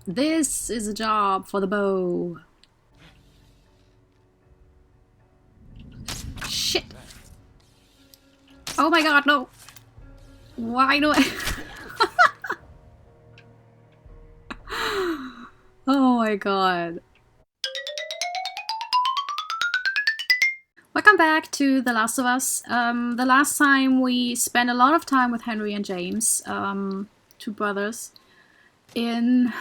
This is a job for the bow. Shit. Oh my god, no. Why do I... Oh my god. Welcome back to The Last of Us. The last time we spent a lot of time with Henry and James, two brothers, in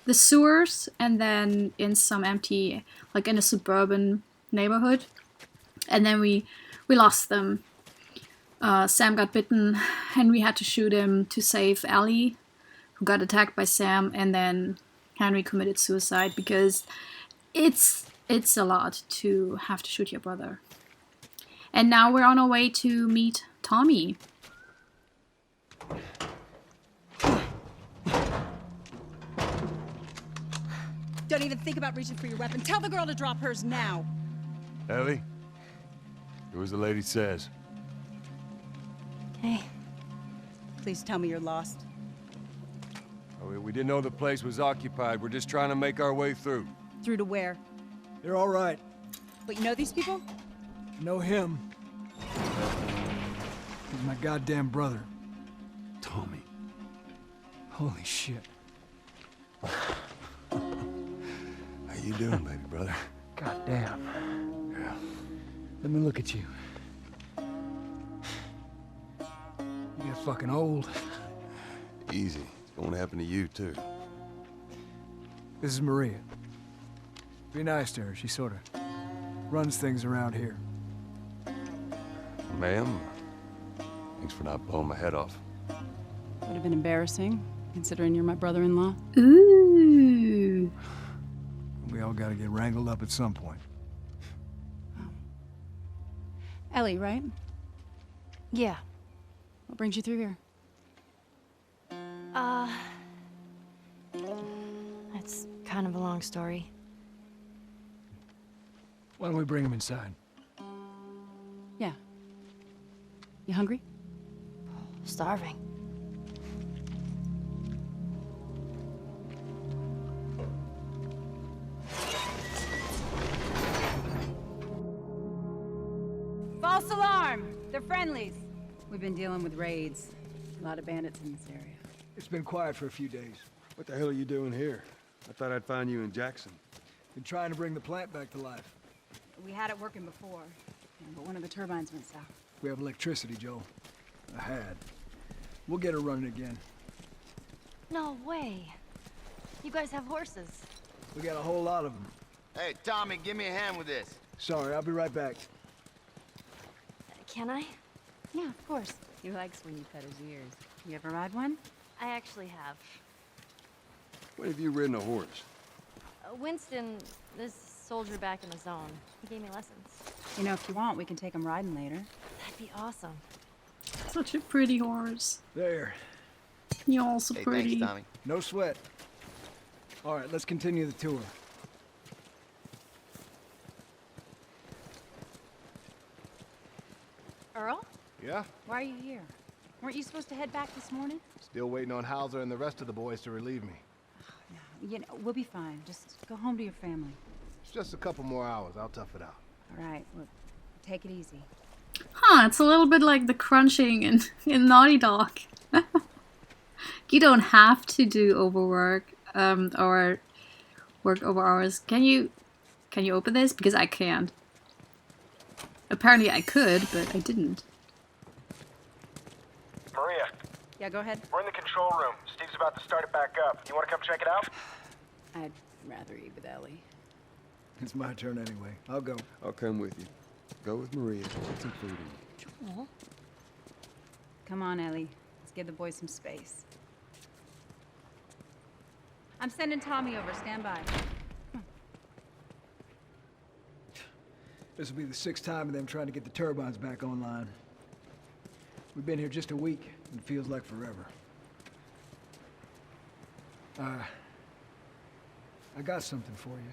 the sewers and then in some empty, like in a suburban neighborhood. And then we lost them. Sam got bitten. Henry had to shoot him to save Ellie, who got attacked by Sam, and then Henry committed suicide because it's a lot to have to shoot your brother. And now we're on our way to meet Tommy. Don't even think about reaching for your weapon. Tell the girl to drop hers now. Ellie, do as the lady says. Okay. Please tell me you're lost. Oh, we didn't know the place was occupied. We're just trying to make our way through. Through to where? They're all right. But you know these people? Know him. He's my goddamn brother. Tommy. Holy shit. How you doing, baby brother? Goddamn. Yeah. Let me look at you. You get fucking old. Easy. It's gonna happen to you, too. This is Maria. Be nice to her. She sort of runs things around here. Ma'am, thanks for not blowing my head off. Would have been embarrassing, considering you're my brother-in-law. Ooh. We all gotta get wrangled up at some point. Ellie, right? Yeah. What brings you through here? That's kind of a long story. Why don't we bring him inside? Yeah. You hungry? Starving. False alarm! They're friendlies. We've been dealing with raids. A lot of bandits in this area. It's been quiet for a few days. What the hell are you doing here? I thought I'd find you in Jackson. Been trying to bring the plant back to life. We had it working before, but one of the turbines went south. We have electricity, Joel. I had. We'll get her running again. No way. You guys have horses. We got a whole lot of them. Hey, Tommy, give me a hand with this. Sorry, I'll be right back. Can I? Yeah, of course. He likes when you cut his ears. You ever ride one? I actually have. When have you ridden a horse? Winston, this soldier back in the zone, he gave me lessons. You know, if you want, we can take him riding later. That'd be awesome. Such a pretty horse. There. You're also Hey, pretty. thanks, Tommy. No sweat. All right, let's continue the tour. Earl? Yeah? Why are you here? Weren't you supposed to head back this morning? Still waiting on Hauser and the rest of the boys to relieve me. You know, we'll be fine. Just go home to your family. It's just a couple more hours. I'll tough it out. All right, well, take it easy. Huh, it's a little bit like the crunching in Naughty Dog. You don't have to do overwork or work over hours. Can you open this? Because I can't. Apparently I could, but I didn't. Maria, Yeah, go ahead. we're in the control room. Steve's about to start it back up. You want to come check it out? I'd rather eat with Ellie. It's my turn anyway. I'll go. I'll come with you. Go with Maria. Get some food in you. Joel? Come on, Ellie. Let's give the boys some space. I'm sending Tommy over. Stand by. This will be the 6th time of them trying to get the turbines back online. We've been here just a week, and it feels like forever. I got something for you.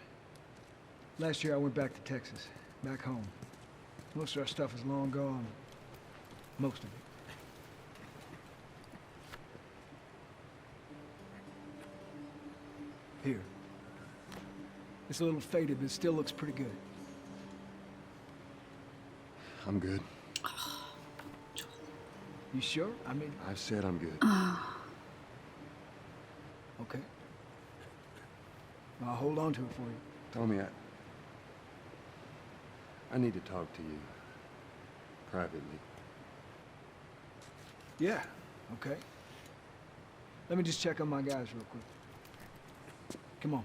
Last year I went back to Texas, back home. Most of our stuff is long gone. Most of it. Here. It's a little faded, but it still looks pretty good. I'm good. You sure? I mean... I've said I'm good. Okay. I'll hold on to it for you. Tommy, I need to talk to you. Privately. Yeah, okay. Let me just check on my guys real quick. Come on.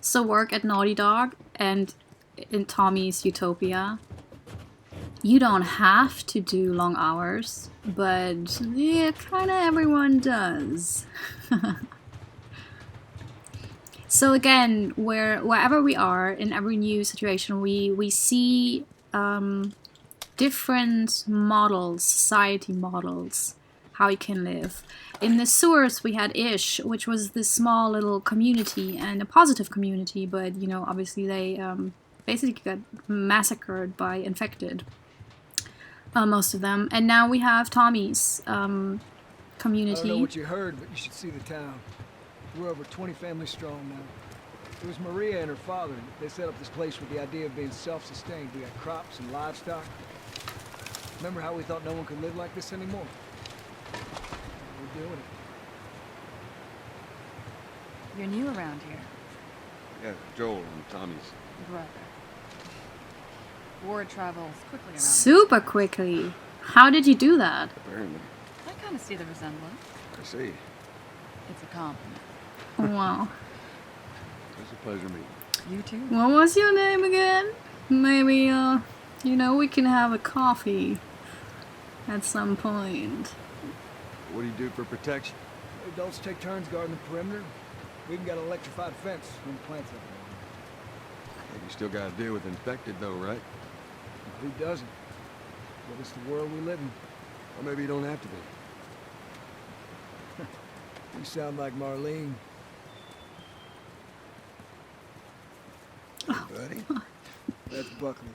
So work at Naughty Dog and in Tommy's Utopia, you don't have to do long hours, but yeah, kind of everyone does. So again, wherever we are in every new situation, we see different models, society models, how you can live. In the sewers, we had Ish, which was this small little community and a positive community, but you know, obviously they basically got massacred by infected, most of them. And now we have Tommy's community. I don't know what you heard, but you should see the town. We're over 20 families strong now. It was Maria and her father. They set up this place with the idea of being self-sustained. We had crops and livestock. Remember how we thought no one could live like this anymore? We're doing it. You're new around here, Yeah, Joel and Tommy's. brother. Word travels quickly around. Super quickly. How did you do that? Apparently. I kind of see the resemblance. I see. It's a compliment. Wow. It's a pleasure meeting. You too. What was your name again? Maybe, you know, we can have a coffee at some point. What do you do for protection? Adults take turns guarding the perimeter. We even got an electrified fence when the plant's up. Hey, you still got to deal with infected, though, right? Who doesn't? But it's the world we live in. Or maybe you don't have to be. You sound like Marlene. Hey, buddy. That's Buckley.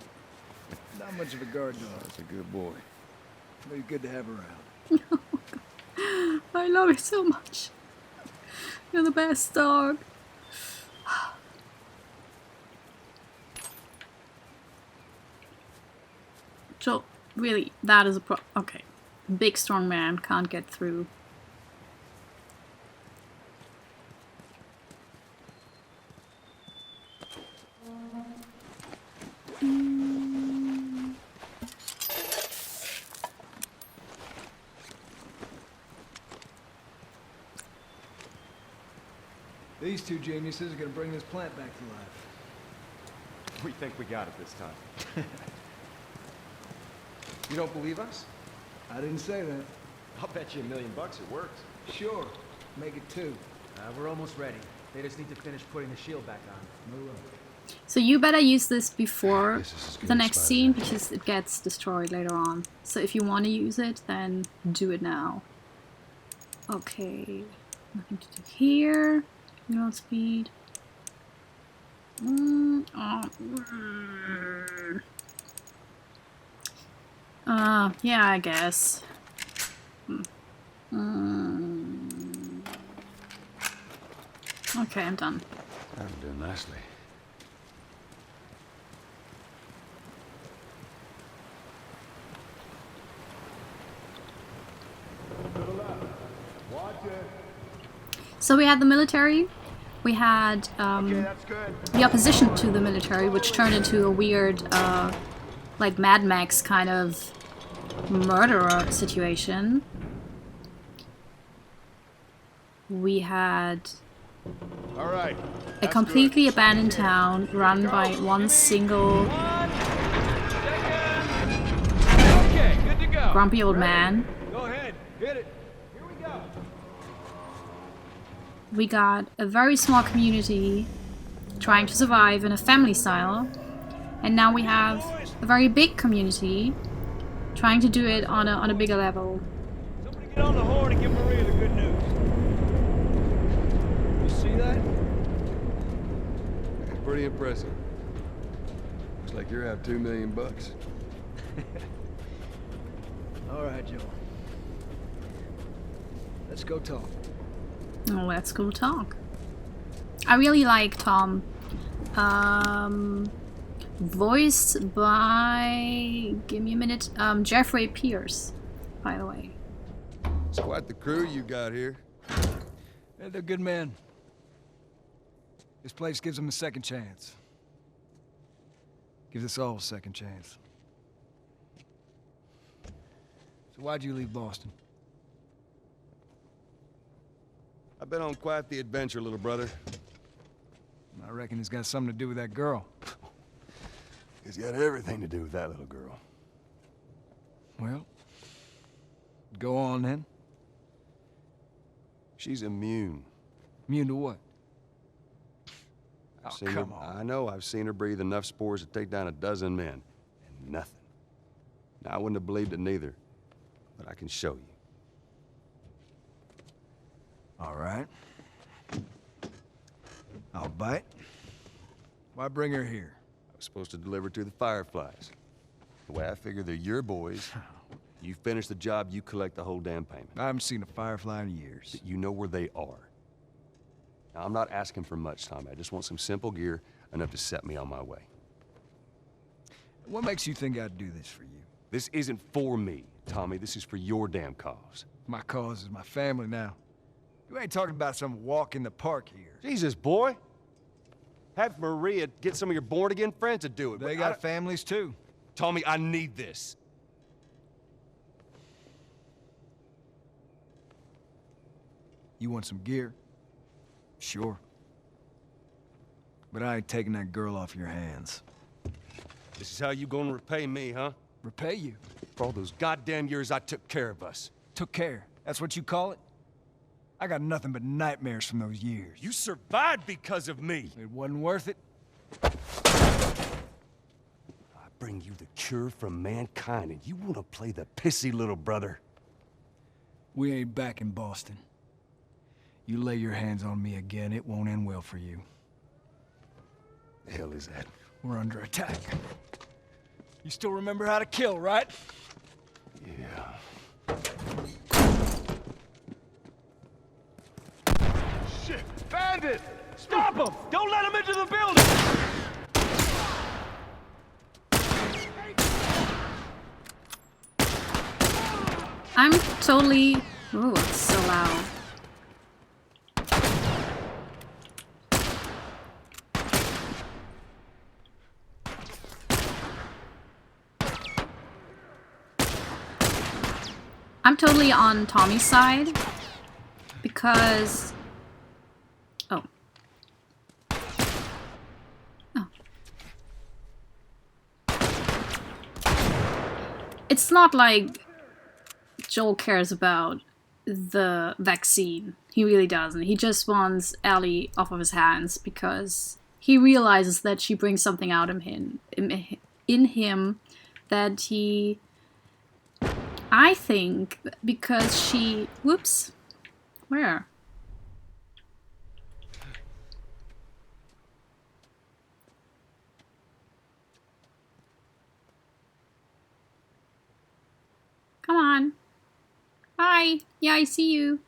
Not much of a guard dog, That's a good boy. but he's good to have around. I love you so much. You're the best dog. So, really, that is a okay. Big strong man can't get through. These two geniuses are gonna bring this plant back to life. We think we got it this time. You don't believe us? I didn't say that. I'll bet you $1 million it works. Sure, make it two. We're almost ready. They just need to finish putting the shield back on. No rush. So you better use this before This is as good the as next Spider-Man. scene because it gets destroyed later on. So if you want to use it, then do it now. Okay, nothing to do here. Reload speed. Yeah, I guess. Okay, I'm done. That'll do nicely. So we had the military, we had Okay, that's good. the opposition to the military, which turned into a weird, like Mad Max kind of murderer situation. We had All right. a completely abandoned town run by one single Okay, good to go. grumpy old man. Go ahead, hit it. Here we go. We got a very small community trying to survive in a family style. And now we have a very big community trying to do it on a bigger level. Somebody get on the horn and give Maria the good news. You see that? Pretty impressive. Looks like you're out $2 million. All right, Joel. Let's go talk. Let's go talk. I really like Tom. Voiced by... Give me a minute. Jeffrey Pierce, by the way. It's quite the crew you got here. Yeah, they're good men. This place gives them a second chance. Gives us all a second chance. So why'd you leave Boston? I've been on quite the adventure, little brother. I reckon it's got something to do with that girl. It's got everything to do with that little girl. Well, go on then. She's immune. Immune to what? Oh, I've seen come her, on. I know, I've seen her breathe enough spores to take down a dozen men. And nothing. Now, I wouldn't have believed it neither. But I can show you. All right. I'll bite. Why bring her here? I was supposed to deliver to the Fireflies. The way I figure they're your boys. You finish the job, you collect the whole damn payment. I haven't seen a Firefly in years. You know where they are. Now, I'm not asking for much, Tommy. I just want some simple gear, enough to set me on my way. What makes you think I'd do this for you? This isn't for me, Tommy. This is for your damn cause. My cause is my family now. You ain't talking about some walk in the park here. Jesus, boy. Have Maria get some of your born-again friends to do it. They got families too. Tommy, I need this. You want some gear? Sure. But I ain't taking that girl off your hands. This is how you gonna repay me, huh? Repay you? For all those goddamn years I took care of us. Took care. That's what you call it? I got nothing but nightmares from those years. You survived because of me. It wasn't worth it. I bring you the cure from mankind, and you wanna play the pissy little brother. We ain't back in Boston. You lay your hands on me again, it won't end well for you. The hell is that? We're under attack. You still remember how to kill, right? Yeah. Shit! Bandit! Stop him! Don't let him into the building! I'm totally... Ooh, it's so loud. I'm totally on Tommy's side because... Oh. Oh. It's not like Joel cares about the vaccine. He really doesn't. He just wants Ellie off of his hands because he realizes that she brings something out of him, in him that he... I think because she... Whoops. Where? Come on. Hi. Yeah, I see you.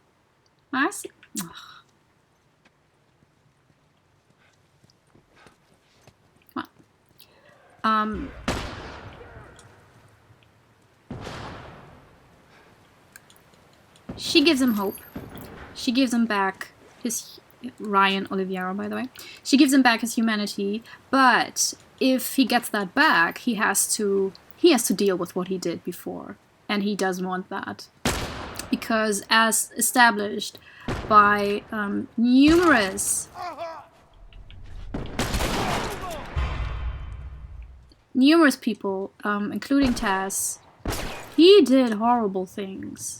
I see... Ugh. Come on. She gives him hope. She gives him back his... Ryan Oliviero, by the way. She gives him back his humanity, but if he gets that back, he has to deal with what he did before. And he doesn't want that. Because as established by numerous people, including Tess, he did horrible things.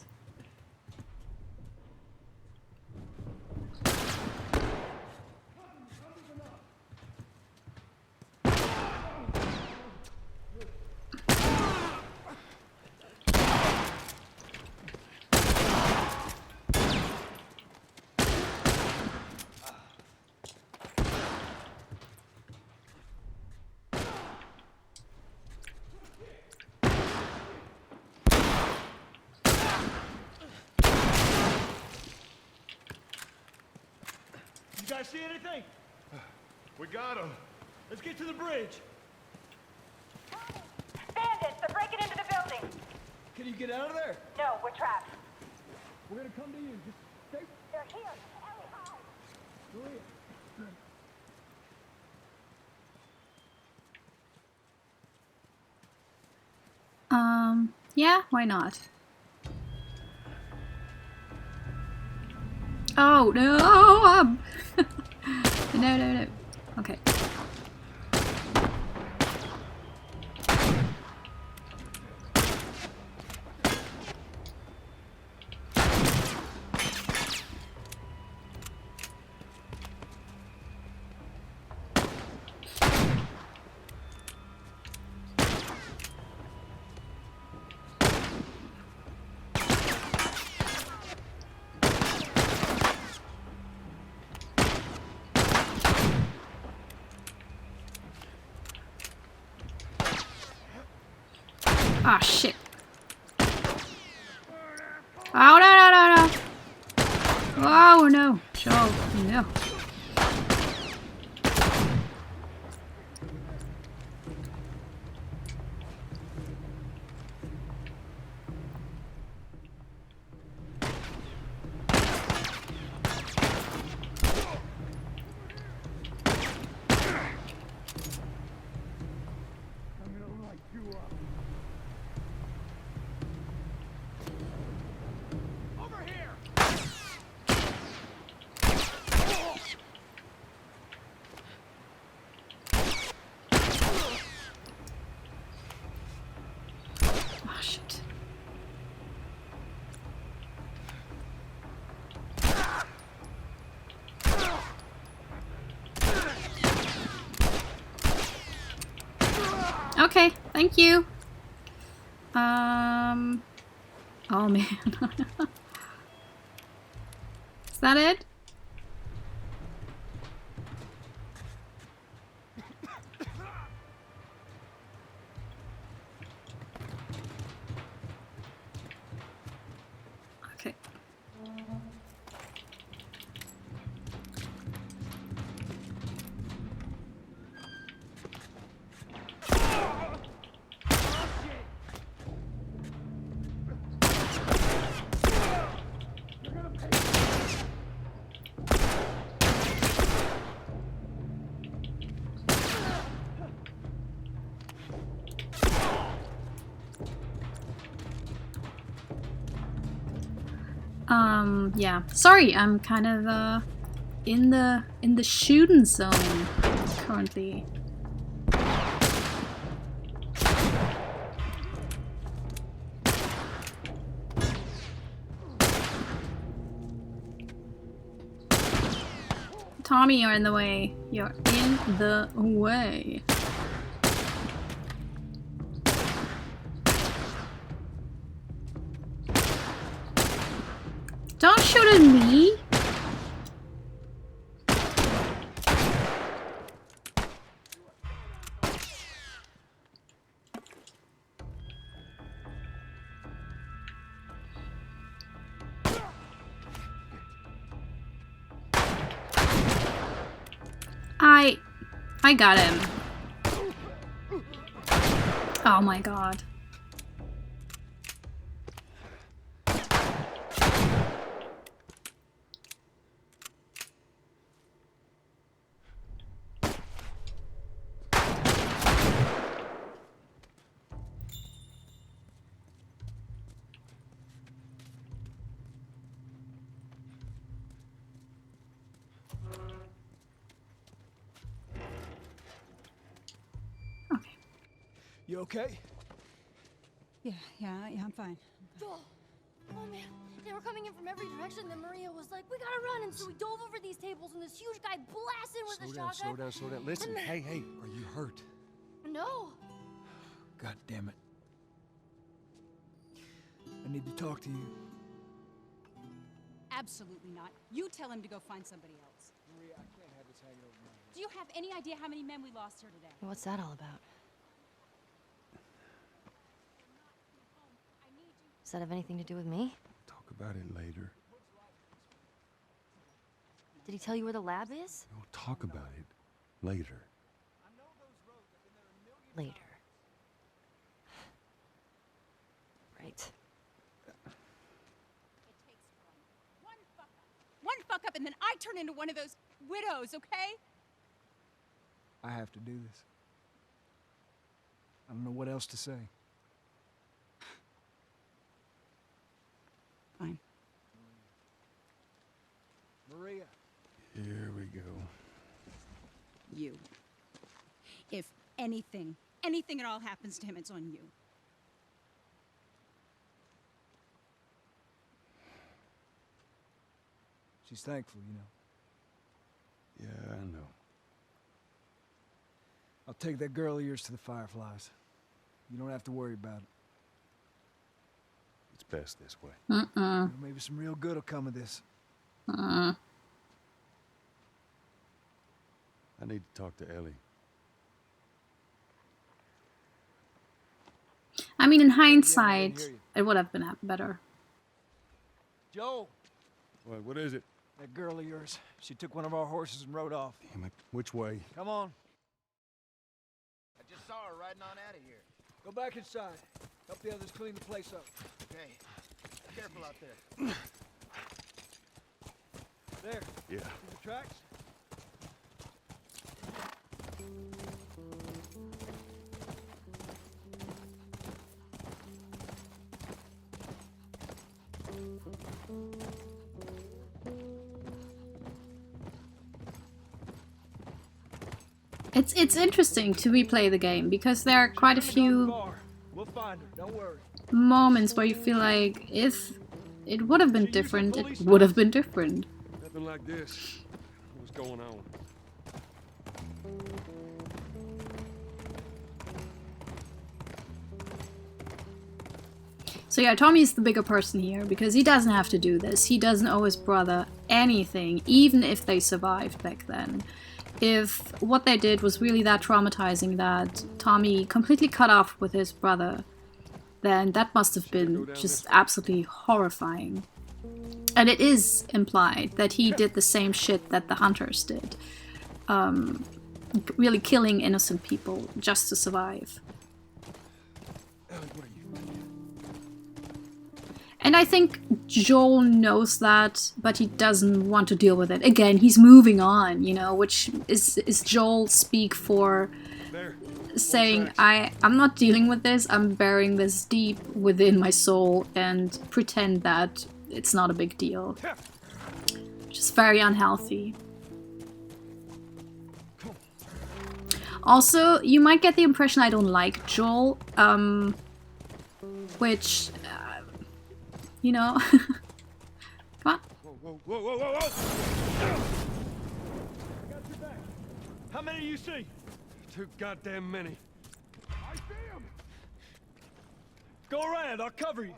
You guys see anything? We got him. Let's get to the bridge. Bandits! They're breaking into the building! Can you get out of there? No, we're trapped. We're gonna come to you. Just stay. They're here! Ellie, hide! Maria. Yeah, why not? Oh, no! No, no, no. Okay. Ah, shit. Oh, no, no, no, no. Oh, no. Oh, no. Oh, shit. Okay, thank you. Oh man. Is that it? Okay. Yeah. Sorry, I'm kind of in the shooting zone currently. Tommy, you're in the way. You're in the way. Don't shoot at me! I got him. Oh my god. You okay? Yeah, I'm fine. Oh man, they were coming in from every direction. Then Maria was like, "We gotta run!" And so we dove over these tables, and this huge guy blasted with a shotgun. Slow down, slow down. Listen, hey, are you hurt? No. God damn it. I need to talk to you. Absolutely not. You tell him to go find somebody else. Maria, I can't have this hanging over my head. Do you have any idea how many men we lost here today? What's that all about? Does that have anything to do with me? Talk about it later. Did he tell you where the lab is? We'll talk about it later. Later. Right. One fuck up and then I turn into one of those widows, okay? I have to do this. I don't know what else to say. Fine. Maria. Here we go. You. If anything at all happens to him, it's on you. She's thankful, you know. Yeah, I know. I'll take that girl of yours to the Fireflies. You don't have to worry about it. It's best this way. Maybe some real good will come of this. I need to talk to Ellie. I mean, in hindsight, it would have been better. Joel, What is it? that girl of yours. She took one of our horses and rode off. Damn it. Which way? Come on. I just saw her riding on out of here. Go back inside. Help the others clean the place up. Okay. Careful out there. There. Yeah. See the tracks? It's interesting to replay the game because there are quite a few We'll find her. Don't worry. moments where you feel like if it would have been different, it would have been different. Nothing like this. What's going on? So yeah, Tommy's the bigger person here because he doesn't have to do this. He doesn't owe his brother anything, even if they survived back then. If what they did was really that traumatizing that Tommy completely cut off with his brother, then that must have been just absolutely horrifying. And it is implied that he did the same shit that the hunters did. Really killing innocent people just to survive. And I think Joel knows that, but he doesn't want to deal with it. Again, he's moving on, you know, which is Joel speak for saying, I'm not dealing with this, I'm burying this deep within my soul and pretend that it's not a big deal. Which is very unhealthy. Also, you might get the impression I don't like Joel, which... you know. Come on. Whoa, whoa, whoa, whoa, whoa! I got your back. How many do you see? Too goddamn many. I see him. Go around, I'll cover you.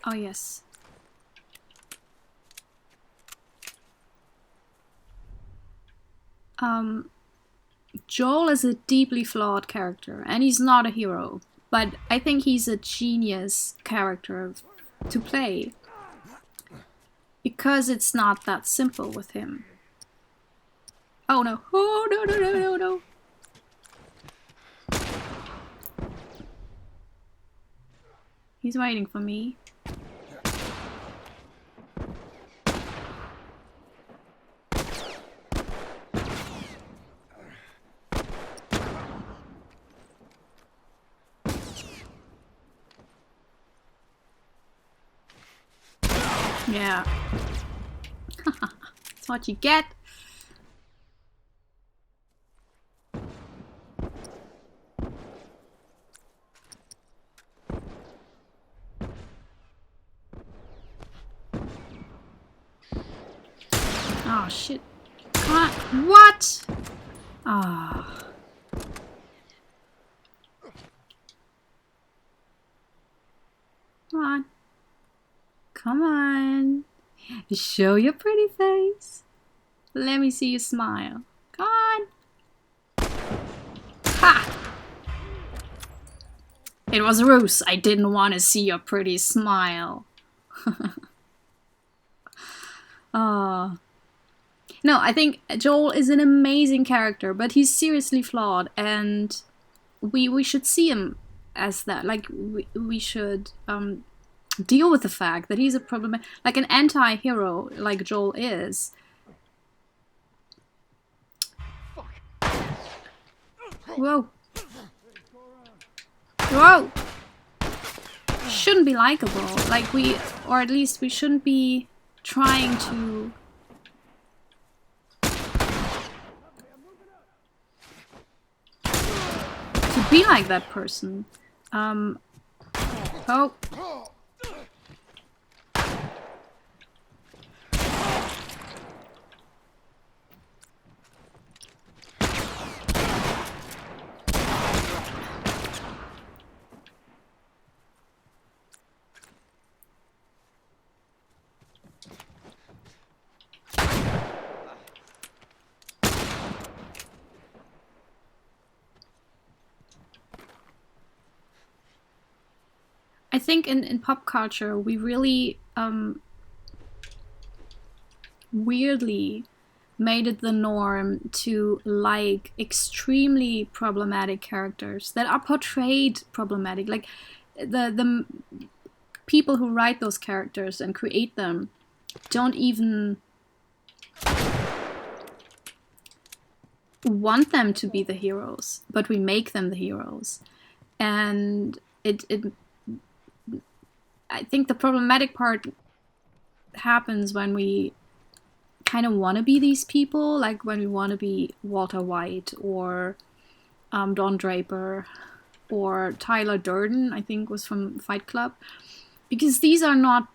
Oh, yes. Joel is a deeply flawed character, and he's not a hero, but I think he's a genius character to play, because it's not that simple with him. Oh no, oh no, no, no, no, no. He's waiting for me. Yeah. That's what you get. Oh shit. Come on. What? Ah. Come on. Come on. Show your pretty face. Let me see you smile. Come on. Ha! It was a ruse. I didn't want to see your pretty smile. Ah. No, I think Joel is an amazing character, but he's seriously flawed, and we should see him as that. Like, we should deal with the fact that he's a problem, like an anti-hero, like Joel is. Whoa. Whoa! Shouldn't be likable. Like, or at least we shouldn't be trying to... be like that person. Oh. I think in pop culture, we really weirdly made it the norm to like extremely problematic characters that are portrayed problematic. Like the people who write those characters and create them don't even want them to be the heroes, but we make them the heroes. And I think the problematic part happens when we kind of want to be these people, like when we want to be Walter White or Don Draper or Tyler Durden, I think was from Fight Club. Because these are not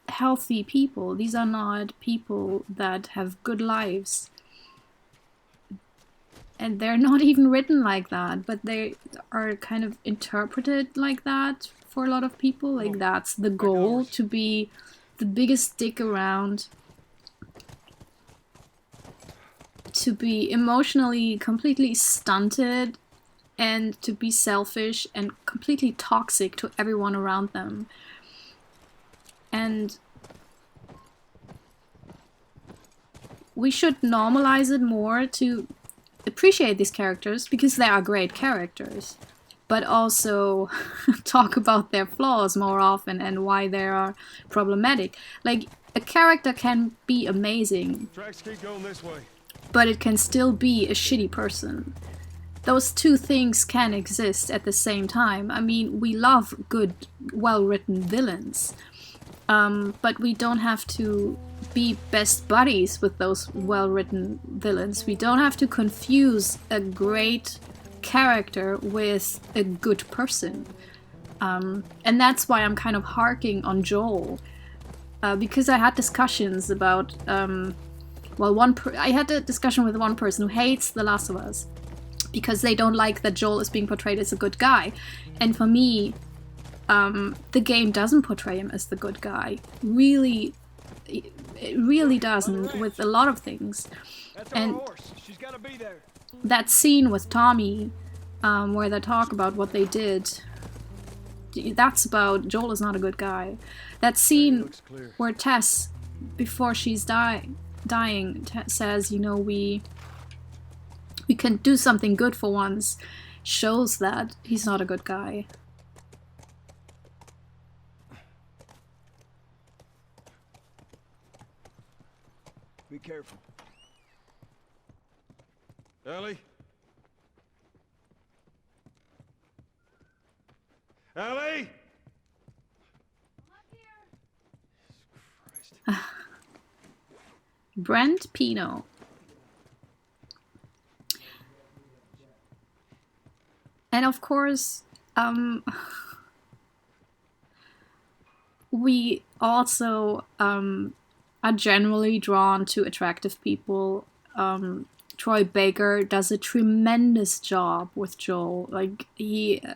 healthy people. These are not people that have good lives. And they're not even written like that, but they are kind of interpreted like that for a lot of people. Like, that's the goal, to be the biggest dick around, to be emotionally completely stunted, and to be selfish and completely toxic to everyone around them. And we should normalize it more to appreciate these characters because they are great characters, but also talk about their flaws more often and why they are problematic. Like, a character can be amazing, Tracks keep going this way. but it can still be a shitty person. Those two things can exist at the same time. I mean, we love good, well-written villains, but we don't have to be best buddies with those well-written villains. We don't have to confuse a great character with a good person. And that's why I'm kind of harking on Joel. Because I had discussions about... I had a discussion with one person who hates The Last of Us because they don't like that Joel is being portrayed as a good guy. And for me, the game doesn't portray him as the good guy. Really, it really doesn't with a lot of things. And She's gotta be there. that scene with Tommy, where they talk about what they did, that's about Joel is not a good guy. That scene where Tess, before she's dying, says, you know, we can do something good for once, shows that he's not a good guy. Be careful. Ellie? Ellie? Brent Pino. And of course, we also are generally drawn to attractive people. Troy Baker does a tremendous job with Joel. Like,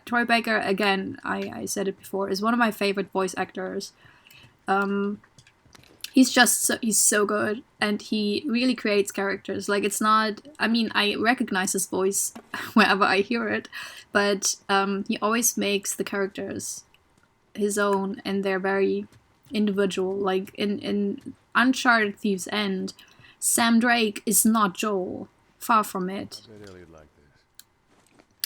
Troy Baker, again, I said it before, is one of my favorite voice actors. he's so good, and he really creates characters. Like, it's not, I mean, I recognize his voice wherever I hear it, but he always makes the characters his own, and they're very individual. Like in Uncharted Thieves End, Sam Drake is not Joel, far from it.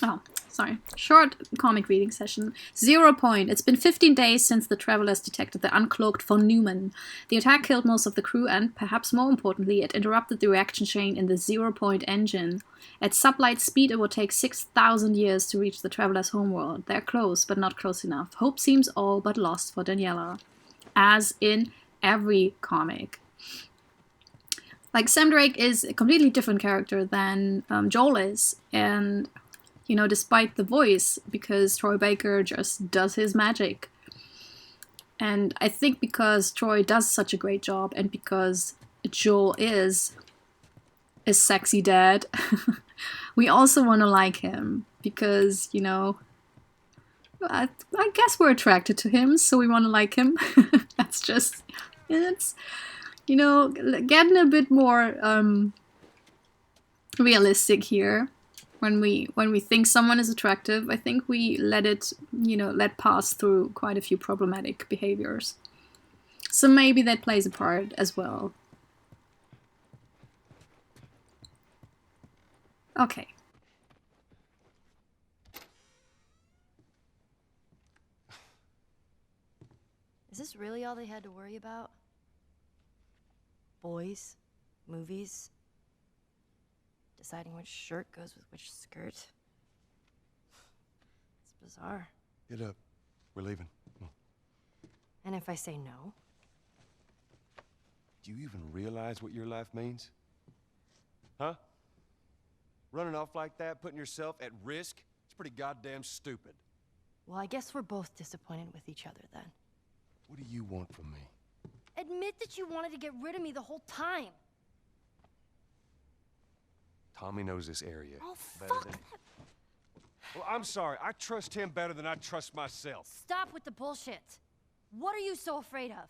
Oh, sorry. Short comic reading session. 0 point. It's been 15 days since the travelers detected the uncloaked von Neumann. The attack killed most of the crew and, perhaps more importantly, it interrupted the reaction chain in the 0 point engine. At sublight speed, it would take 6,000 years to reach the travelers' homeworld. They're close, but not close enough. Hope seems all but lost for Daniela. As in every comic. Like, Sam Drake is a completely different character than Joel is, and you know, despite the voice, because Troy Baker just does his magic. And I think because Troy does such a great job, and because Joel is a sexy dad, we also want to like him, because, you know, I guess we're attracted to him, so we want to like him. That's just, it's, you know, getting a bit more realistic here. When we think someone is attractive, I think we let pass through quite a few problematic behaviors. So maybe that plays a part as well. Okay. Is this really all they had to worry about? Boys, movies, deciding which shirt goes with which skirt. It's bizarre. Get up. We're leaving. Come on. And if I say no? Do you even realize what your life means? Huh? Running off like that, putting yourself at risk? It's pretty goddamn stupid. Well, I guess we're both disappointed with each other then. What do you want from me? Admit that you wanted to get rid of me the whole time. Tommy knows this area Oh, better fuck than... that. Well, I'm sorry. I trust him better than I trust myself. Stop with the bullshit. What are you so afraid of?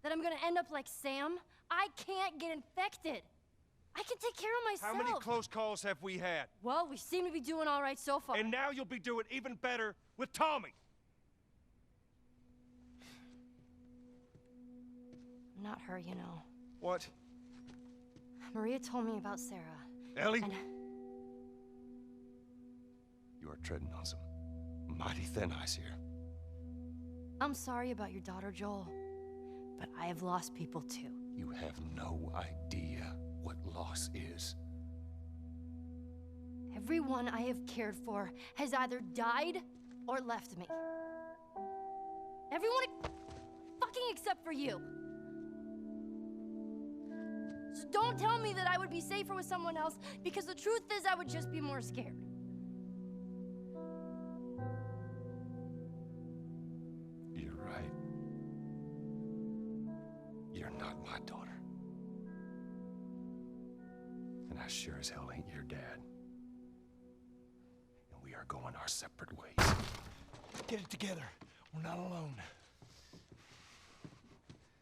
That I'm gonna end up like Sam? I can't get infected. I can take care of myself. How many close calls have we had? Well, we seem to be doing all right so far. And now you'll be doing even better with Tommy. I'm not her, you know. What? Maria told me about Sarah. Ellie? And You are treading on some mighty thin ice here. I'm sorry about your daughter, Joel. But I have lost people too. You have no idea what loss is. Everyone I have cared for has either died or left me. Everyone fucking except for you. So don't tell me that I would be safer with someone else, because the truth is I would just be more scared. You're right. You're not my daughter. And I sure as hell ain't your dad. And we are going our separate ways. Get it together. We're not alone.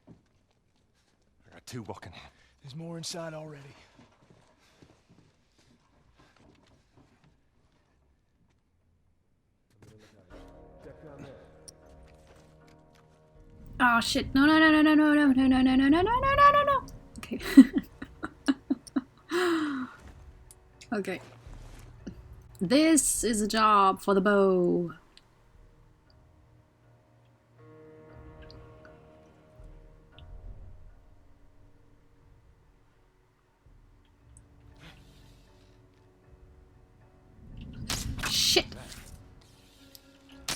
I got two walking in. There's more inside already. Oh shit! No! No! No! No! No! No! No! No! No! No! No! No! No! No! No! No! Okay. Okay. This is a job for the bow. Shit!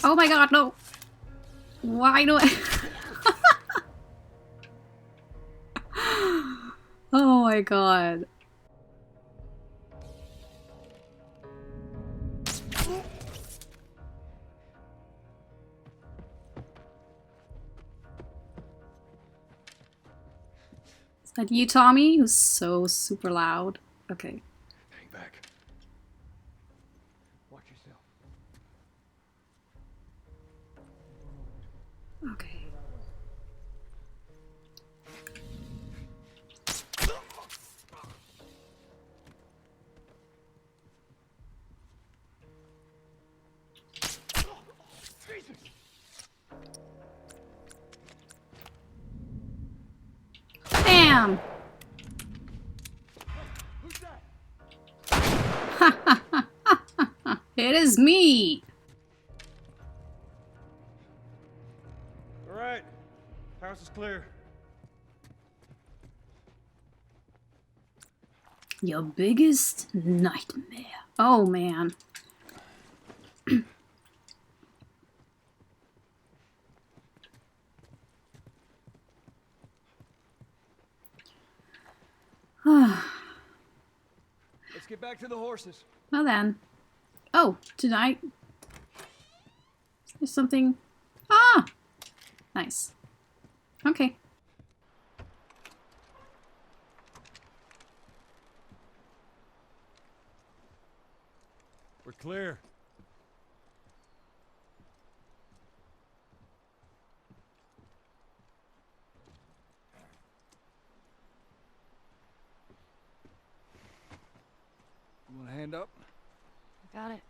Oh my god, no! Why do I... Oh my god. Is that you, Tommy? Who's so super loud. Okay. Hang back. Watch yourself. Okay. Bam! It is me! All right. House is clear. Your biggest nightmare. Oh, man. Let's get back to the horses. Well then. Oh, tonight. There's something. Ah! Nice. Okay. We're clear. You want a hand up? Got it.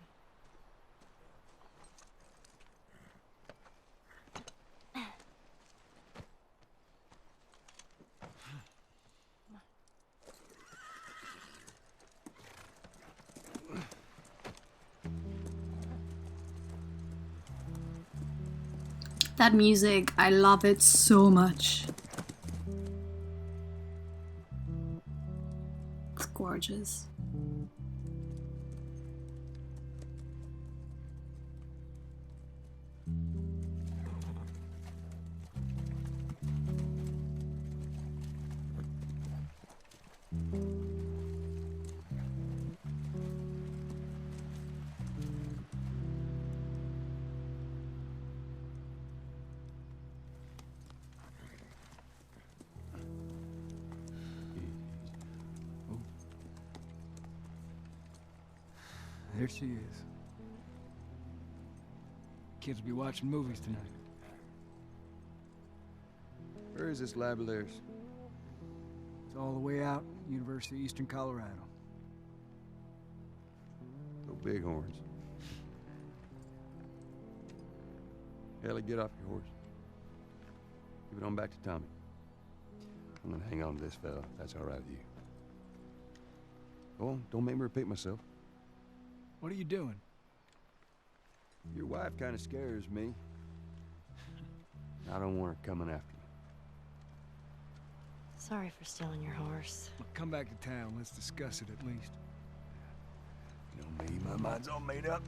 That music, I love it so much. It's gorgeous. There she is. Kids will be watching movies tonight. Where is this lab of theirs? It's all the way out, University of Eastern Colorado. No bighorns. Ellie, get off your horse. Give it on back to Tommy. I'm gonna hang on to this fella, if that's all right with you. Go on, don't make me repeat myself. What are you doing? Your wife kind of scares me. I don't want her coming after me. Sorry for stealing your horse. Well, come back to town. Let's discuss it at least. You know me, my mind's all made up.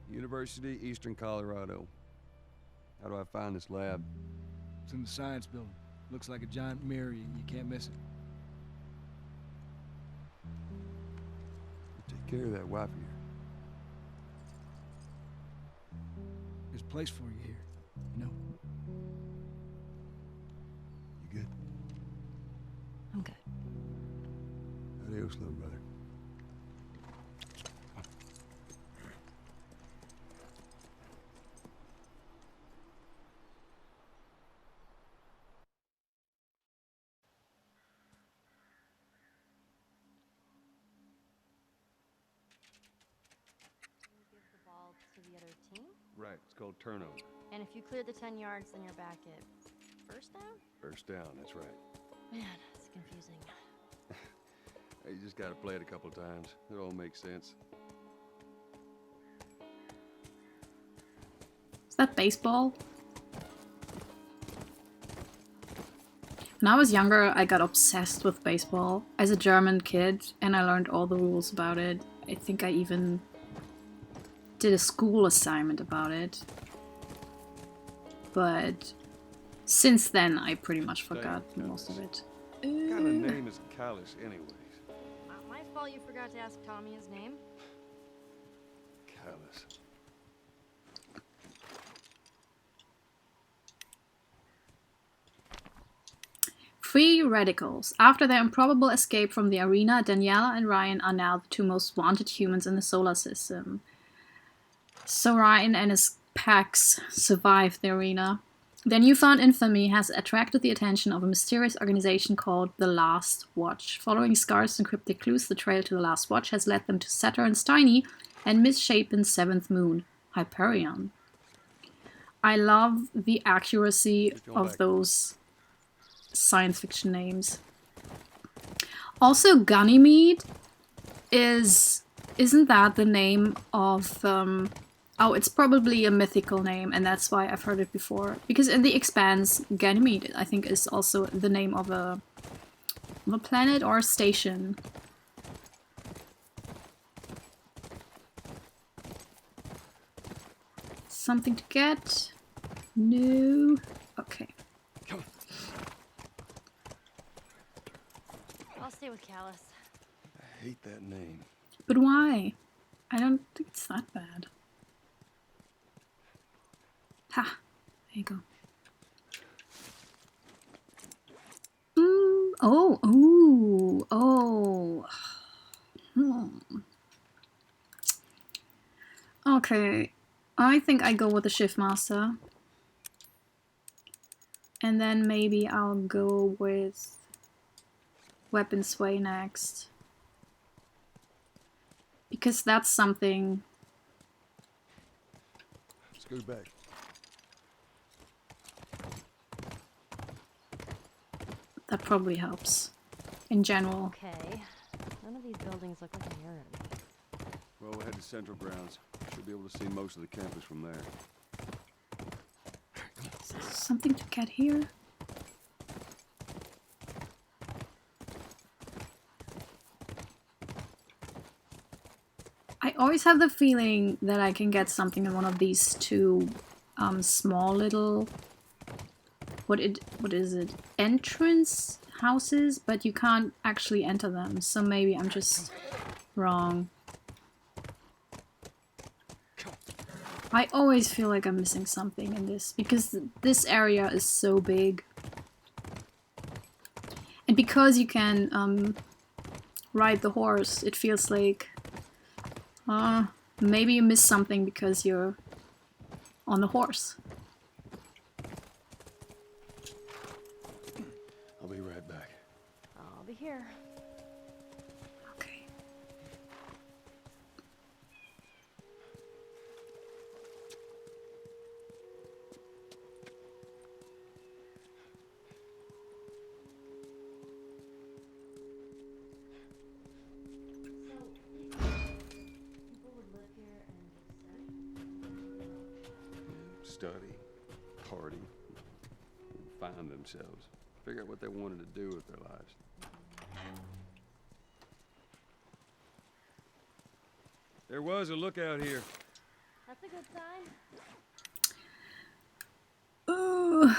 University, Eastern Colorado. How do I find this lab? It's in the science building. Looks like a giant mirror. You can't miss it. Take care of that wife of yours. There's a place for you here, you know? You good? I'm good. Adios, little brother. Give the ball to the other team, Right, it's called turnover. and if you clear the 10 yards, then you're back at first down? First down, that's right. Man, it's confusing. Hey, you just gotta play it a couple times. It all makes sense. Is that baseball? When I was younger, I got obsessed with baseball as a German kid, and I learned all the rules about it. I think I even did a school assignment about it. But since then, I pretty much forgot most of it. What kind of name is Callus, anyways? Not my fault you forgot to ask Tommy his name. Callus. Free radicals. After their improbable escape from the arena, Daniela and Ryan are now the two most wanted humans in the solar system. So Ryan and his packs survived the arena. Their newfound infamy has attracted the attention of a mysterious organization called the Last Watch. Following scarce and cryptic clues, the trail to the Last Watch has led them to Saturn's tiny and misshapen seventh moon, Hyperion. I love the accuracy of those science fiction names. Also, Ganymede isn't that the name of oh, it's probably a mythical name, and that's why I've heard it before. Because in The Expanse, Ganymede, I think, is also the name of a planet or a station. Something to get? No. Okay. Come on. I'll stay with Callus. I hate that name. But why? I don't think it's that bad. Ha! There you go. Oh, ooh, oh. Okay, I think I go with the Shift Master. And then maybe I'll go with Weapon Sway next. Because that's something... Scoot back. that probably helps. In general. Okay. None of these buildings look like an errand. Well, we'll head to Central Grounds. Should be able to see most of the campus from there. Something to get here? I always have the feeling that I can get something in one of these two small little... What is it? Entrance houses? But you can't actually enter them, so maybe I'm just wrong. I always feel like I'm missing something in this, because this area is so big. And because you can ride the horse, it feels like maybe you miss something because you're on the horse. I'll be right back. I'll be here. Okay. Study, party, find themselves, figure out what they wanted to do with their lives. There was a lookout here. That's a good sign.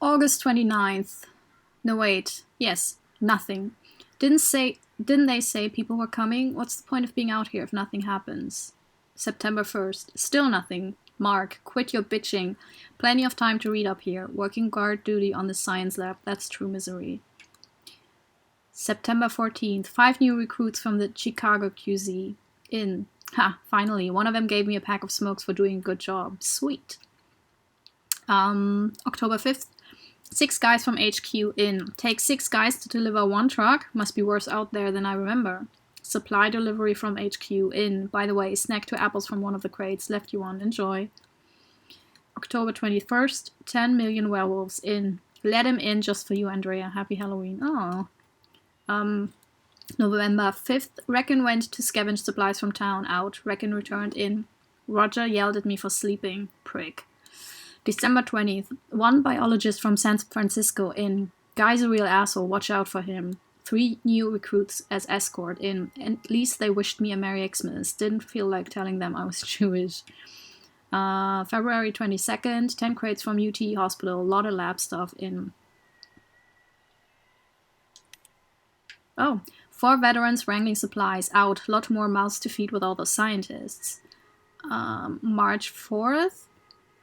August 29th. No, wait. Yes, nothing. Didn't they say people were coming? What's the point of being out here if nothing happens? September 1st. Still nothing. Mark, quit your bitching. Plenty of time to read up here. Working guard duty on the science lab. That's true misery. September 14th. 5 new recruits from the Chicago QZ. In. Ha, finally. One of them gave me a pack of smokes for doing a good job. Sweet. October 5th. 6 guys from HQ in. Take 6 guys to deliver 1 truck. Must be worse out there than I remember. Supply delivery from HQ in. By the way, snack 2 apples from one of the crates. Left you one. Enjoy. October 21st. 10 million werewolves in. Let him in just for you, Andrea. Happy Halloween. Oh. November 5th. Reckon went to scavenge supplies from town. Out. Reckon returned in. Roger yelled at me for sleeping. Prick. December 20th. 1 biologist from San Francisco in. Guy's a real asshole. Watch out for him. 3 new recruits as escort in. At least they wished me a Merry Xmas. Didn't feel like telling them I was Jewish. February 22nd. 10 crates from UT Hospital. A lot of lab stuff in. Oh. 4 veterans wrangling supplies. Out. Lot more mouths to feed with all the scientists. March 4th.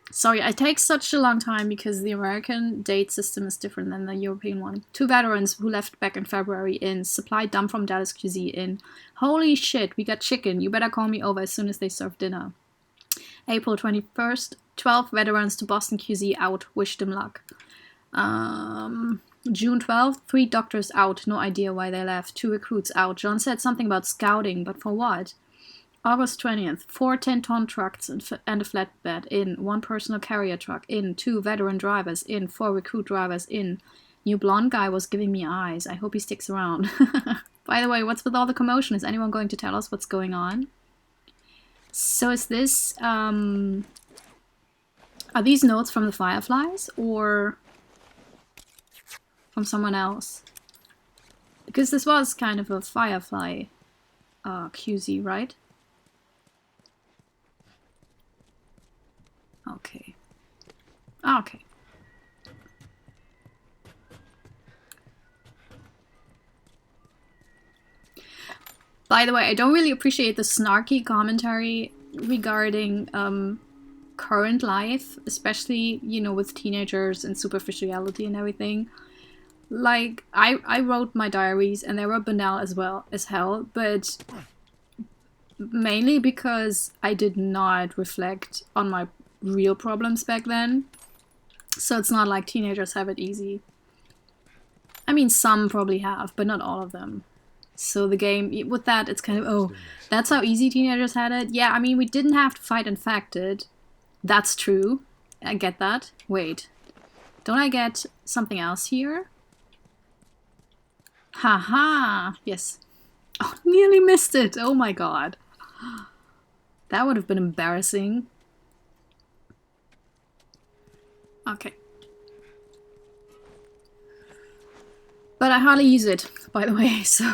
Sorry, I take such a long time because the American date system is different than the European one. 2 veterans who left back in February in. Supply dump from Dallas QZ in. Holy shit, we got chicken. You better call me over as soon as they serve dinner. April 21st. 12 veterans to Boston QZ out. Wish them luck. June 12th. 3 doctors out. No idea why they left. 2 recruits out. John said something about scouting, but for what? August 20th, 4 10-ton trucks and a flatbed in, 1 personal carrier truck in, 2 veteran drivers in, 4 recruit drivers in, new blonde guy was giving me eyes. I hope he sticks around. By the way, what's with all the commotion? Is anyone going to tell us what's going on? So is this, are these notes from the Fireflies or from someone else? Because this was kind of a Firefly QZ, right? Okay. Okay. By the way, I don't really appreciate the snarky commentary regarding current life, especially, you know, with teenagers and superficiality and everything. Like, I wrote my diaries and they were banal as well as hell, but mainly because I did not reflect on my real problems back then. So it's not like teenagers have it easy. I mean, some probably have, but not all of them. So the game, with that, it's kind of, oh, that's how easy teenagers had it? Yeah, I mean, we didn't have to fight infected. That's true. I get that. Wait. Don't I get something else here? Haha! Yes. Oh, nearly missed it! Oh my god. That would have been embarrassing. Okay. But I hardly use it, by the way, so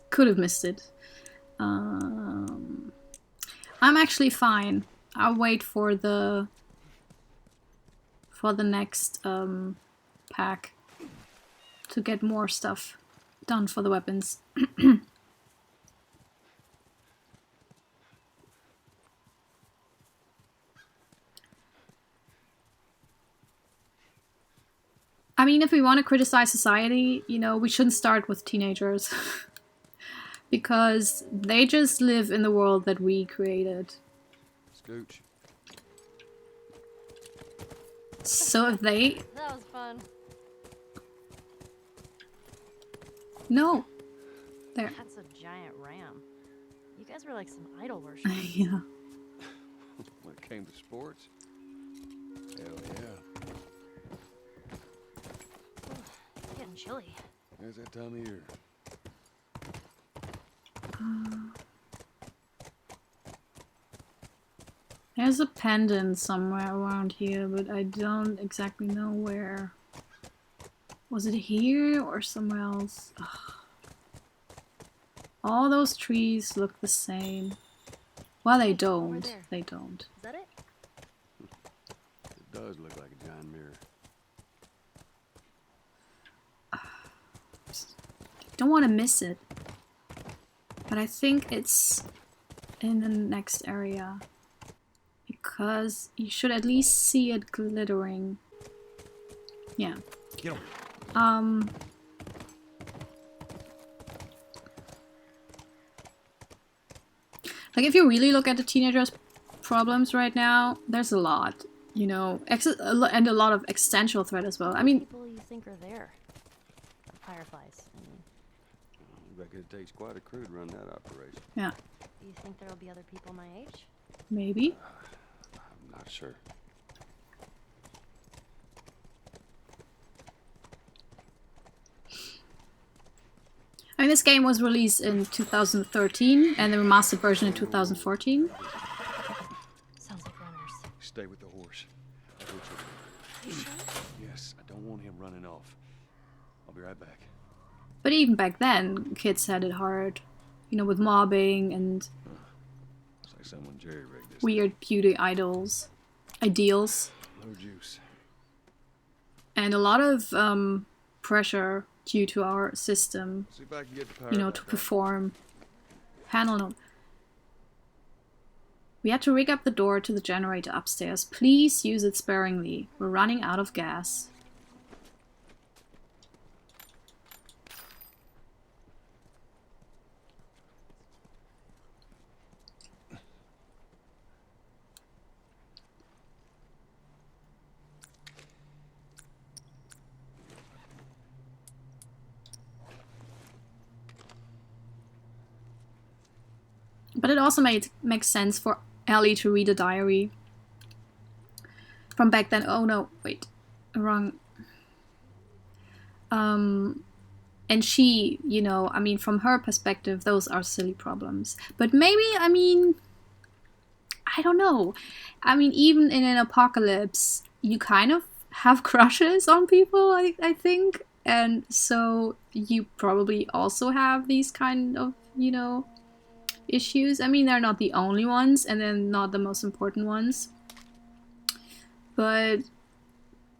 could have missed it. I'm actually fine. I'll wait for the next pack to get more stuff done for the weapons. I mean, if we want to criticize society, you know, we shouldn't start with teenagers. Because they just live in the world that we created. Scooch. So if they... That was fun. No. There. That's a giant ram. You guys were like some idol worshipers. Yeah. When it came to sports? Hell yeah. It's getting chilly. There's that time of year. There's a pendant somewhere around here, but I don't exactly know where. Was it here or somewhere else? Ugh. All those trees look the same. Well, they don't. They don't. Is that it? It does look like a giant mirror. Don't want to miss it. But I think it's in the next area. Because you should at least see it glittering. Yeah. Get 'em. Like, if you really look at the teenagers' problems right now, there's a lot, you know, and a lot of existential threat as well. I mean, People you think are there? Fireflies. I mean, I reckon it takes quite a crew to run that operation. yeah, do you think there'll be other people my age? maybe. I'm not sure. I mean, this game was released in 2013 and the remastered version in 2014. Sounds like runners. Stay with the horse. You sure? Yes, I don't want him running off. I'll be right back. But even back then, kids had it hard, you know, with mobbing and Looks like someone jerry-rigged this. weird beauty ideals, No juice. and a lot of pressure due to our system, See if I can get the power you know, back to on. perform. Panel note. We had to rig up the door to the generator upstairs. Please use it sparingly. We're running out of gas. But it also makes sense for Ellie to read a diary from back then. Oh no, wait, wrong. And she, you know, I mean, from her perspective, those are silly problems. But maybe, I mean, I don't know. I mean, even in an apocalypse, you kind of have crushes on people, I think. And so you probably also have these kind of, you know, issues. I mean, they're not the only ones, and they're not the most important ones. But,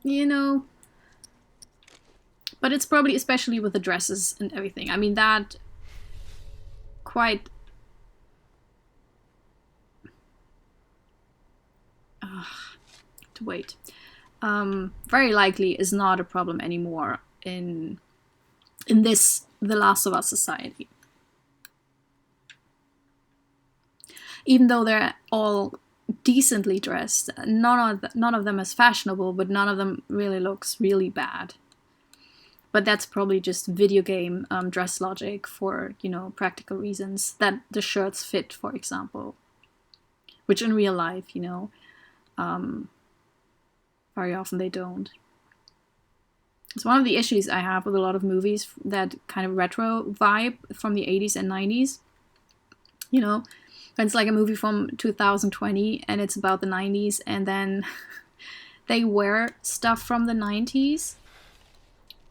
you know, but it's probably especially with the dresses and everything. I mean, that quite... to wait. Very likely is not a problem anymore in this The Last of Us society. Even though they're all decently dressed, none of them is fashionable, but none of them really looks really bad. But that's probably just video game dress logic for, you know, practical reasons, that the shirts fit, for example. Which in real life, you know, very often they don't. It's one of the issues I have with a lot of movies, that kind of retro vibe from the 80s and 90s. You know, it's like a movie from 2020 and it's about the 90s, and then they wear stuff from the 90s,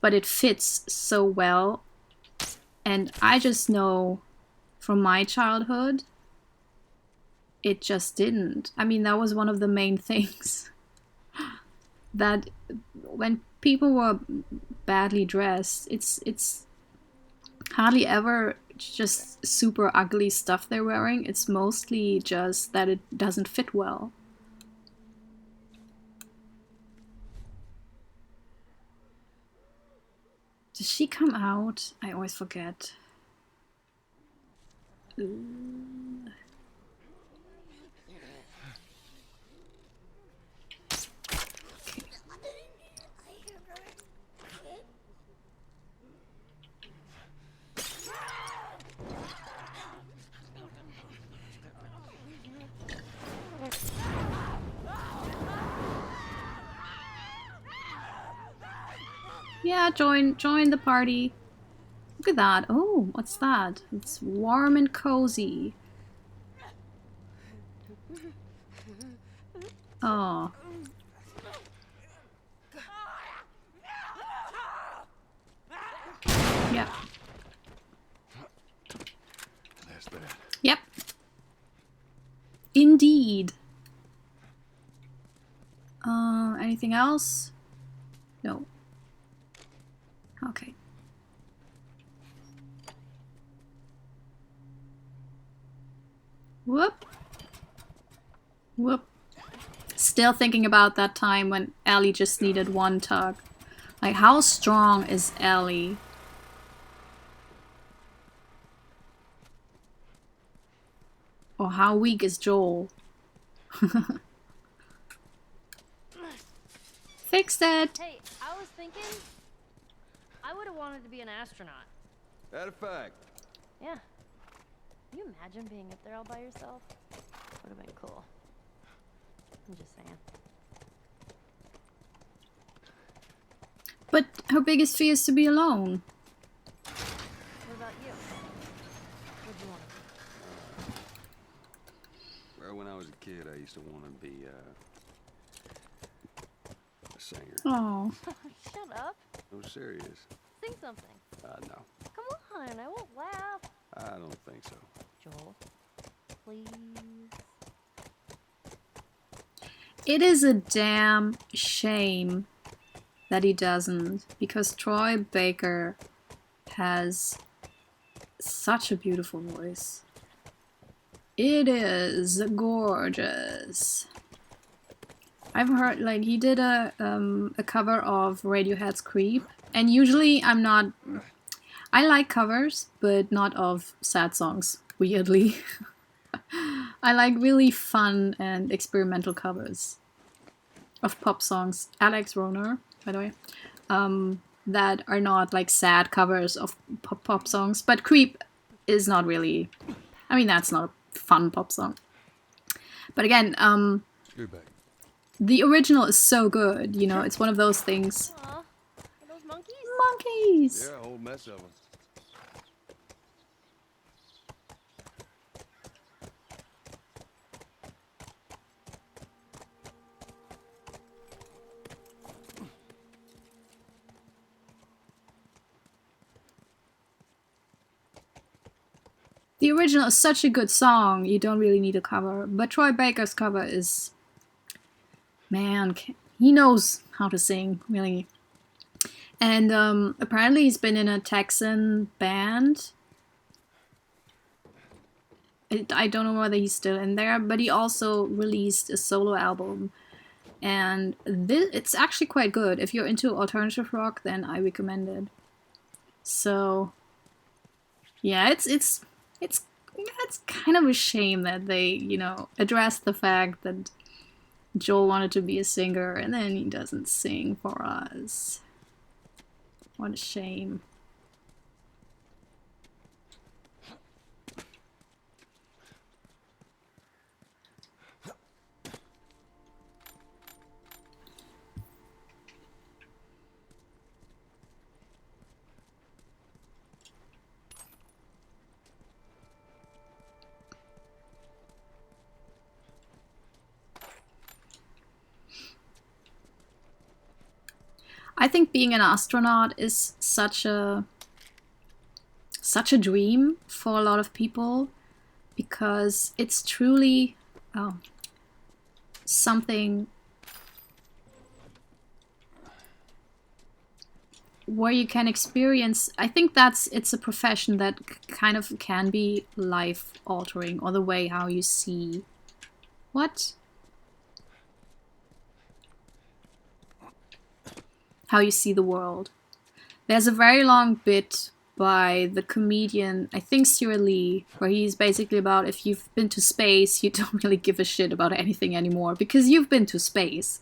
but it fits so well. And I just know from my childhood, it just didn't. I mean, that was one of the main things. That when people were badly dressed, it's hardly ever just super ugly stuff they're wearing. It's mostly just that it doesn't fit well. Does she come out? I always forget. Ooh. Yeah, join the party. Look at that. Oh, what's that? It's warm and cozy. Oh. Yep. That's bad. Yep. Indeed. Anything else? No. Okay. Whoop. Whoop. Still thinking about that time when Ellie just needed one tug. Like, how strong is Ellie? Or how weak is Joel? Fixed it! Hey, I was thinking, I would have wanted to be an astronaut. That a fact. Yeah. Can you imagine being up there all by yourself? Would have been cool. I'm just saying. But her biggest fear is to be alone. What about you? What'd you want to be? Well, when I was a kid, I used to want to be a singer. Oh. Shut up. No, serious. Sing something. No. Come on, I won't laugh. I don't think so. Joel, please. It is a damn shame that he doesn't, because Troy Baker has such a beautiful voice. It is gorgeous. I've heard, like, he did a cover of Radiohead's Creep, and usually I like covers, but not of sad songs, weirdly. I like really fun and experimental covers of pop songs. Alex Roner, by the way, that are not like sad covers of pop songs. But Creep is not really, I mean, that's not a fun pop song. But again, the original is so good, you know, it's one of those things. Aw, are those monkeys? monkeys! Yeah, a whole mess of them. The original is such a good song, you don't really need a cover. But Troy Baker's cover is... Man, he knows how to sing, really. And apparently he's been in a Texan band. I don't know whether he's still in there, but he also released a solo album. And it's actually quite good. If you're into alternative rock, then I recommend it. So, yeah, it's kind of a shame that they, you know, addressed the fact that Joel wanted to be a singer and then he doesn't sing for us. What a shame. I think being an astronaut is such a dream for a lot of people because it's truly something where you can experience. I think it's a profession that kind of can be life altering, or the way how you see how you see the world. There's a very long bit by the comedian, I think TLOU, where he's basically about if you've been to space, you don't really give a shit about anything anymore because you've been to space.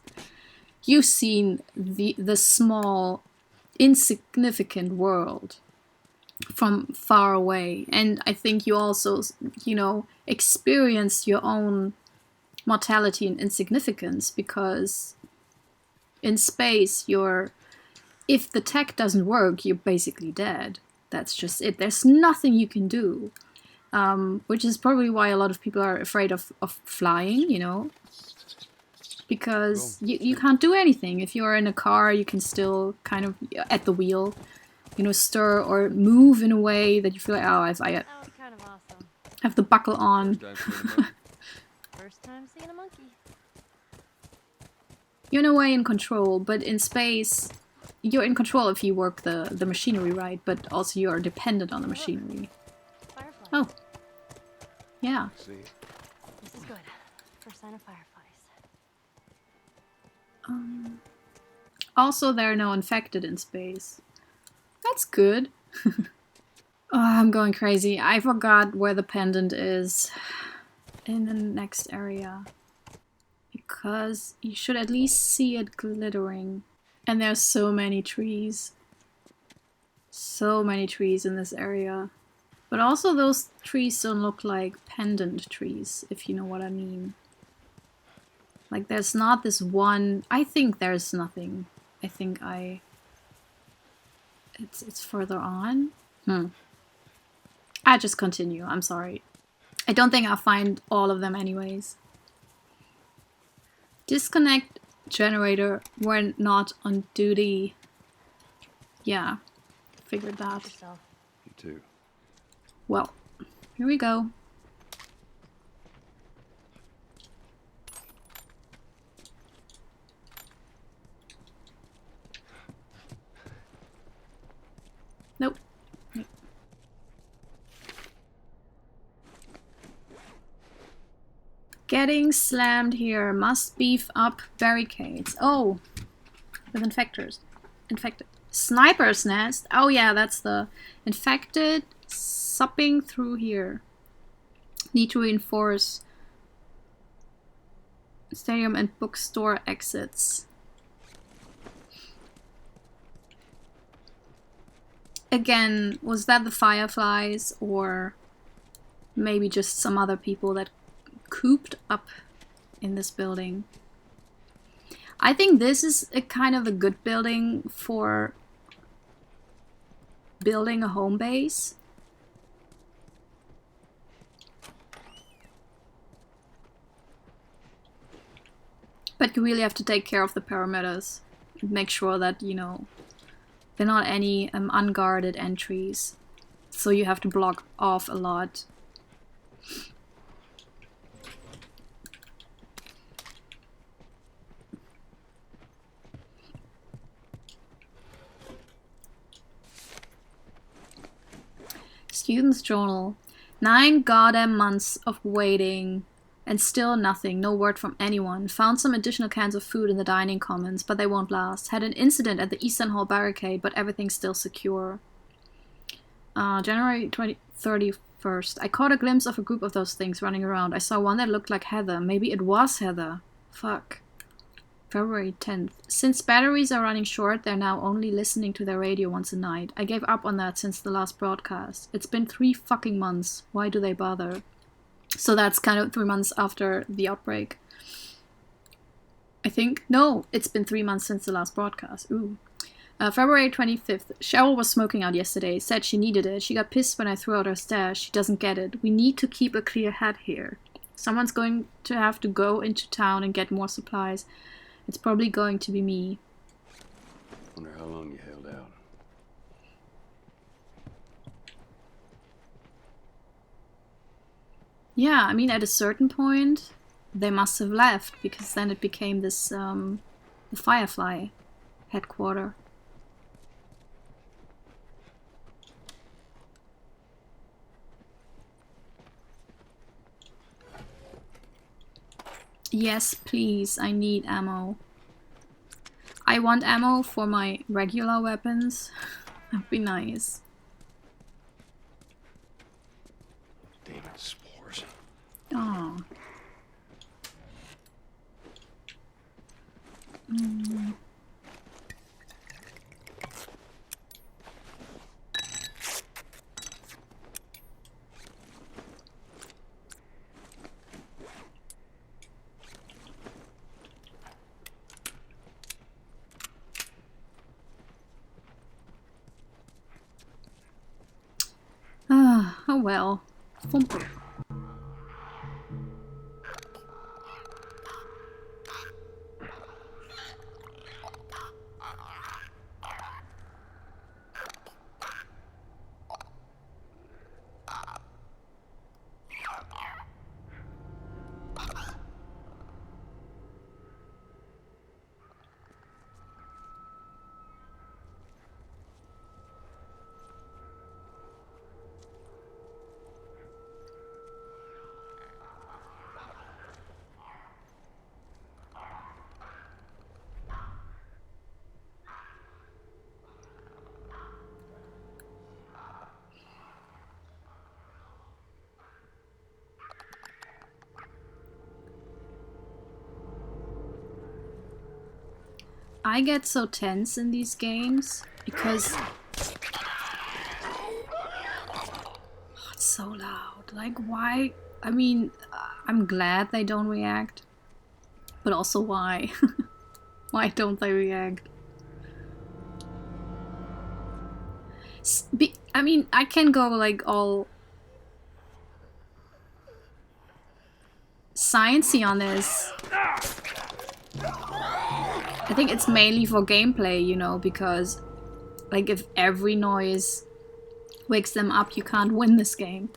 You've seen the small, insignificant world from far away. And I think you also, you know, experience your own mortality and insignificance because in space, if the tech doesn't work, you're basically dead. That's just it. There's nothing you can do. Which is probably why a lot of people are afraid of flying, you know. Because you can't do anything. If you're in a car, you can still kind of, at the wheel, you know, stir or move in a way that you feel like, oh, That was kind of awesome. have the buckle on. First time seeing a monkey. You're in a way in control, but in space, you're in control if you work the machinery right, but also you're dependent on the machinery. Fireflies. Oh. Yeah. See it? This is good. First sign of fireflies. Also, there are no infected in space. That's good. Oh, I'm going crazy. I forgot where the pendant is in the next area. Because you should at least see it glittering. And there's so many trees. So many trees in this area. But also those trees don't look like pendant trees, if you know what I mean. Like there's not this one... I think there's nothing. I think it's further on. I just continue, I'm sorry. I don't think I'll find all of them anyways. Disconnect generator when not on duty. Yeah, figured that. Yourself. You too. Well, here we go. Nope. Getting slammed here. Must beef up barricades. Oh, with infectors. Infected. Sniper's nest. Oh yeah, that's the infected supping through here. Need to reinforce stadium and bookstore exits. Again, was that the Fireflies or maybe just some other people that cooped up in this building? I think this is a kind of a good building for building a home base. But you really have to take care of the perimeters. Make sure that, you know, there are not any unguarded entries. So you have to block off a lot. Student's journal. 9 goddamn months of waiting and still nothing. No word from anyone. Found some additional cans of food in the dining commons, but they won't last. Had an incident at the Eastern Hall barricade, but everything's still secure. January 31st. I caught a glimpse of a group of those things running around. I saw one that looked like Heather. Maybe it was Heather. Fuck. February 10th. Since batteries are running short, they're now only listening to their radio once a night. I gave up on that since the last broadcast. It's been 3 fucking months. Why do they bother? So that's kind of 3 months after the outbreak. I think. No, it's been 3 months since the last broadcast. Ooh. February 25th. Cheryl was smoking out yesterday. Said she needed it. She got pissed when I threw out her stash. She doesn't get it. We need to keep a clear head here. Someone's going to have to go into town and get more supplies. It's probably going to be me. Wonder how long you held out. Yeah, I mean, at a certain point, they must have left, because then it became this, the Firefly headquarter. Yes, please, I need ammo. I want ammo for my regular weapons. That'd be nice. Demon spores. Oh. Mm. Oh well. Thump. I get so tense in these games because it's so loud. Like, why? I mean, I'm glad they don't react, but also why? Why don't they react? I mean, I can go like all sciencey on this. I think it's mainly for gameplay, you know, because like if every noise wakes them up, you can't win this game.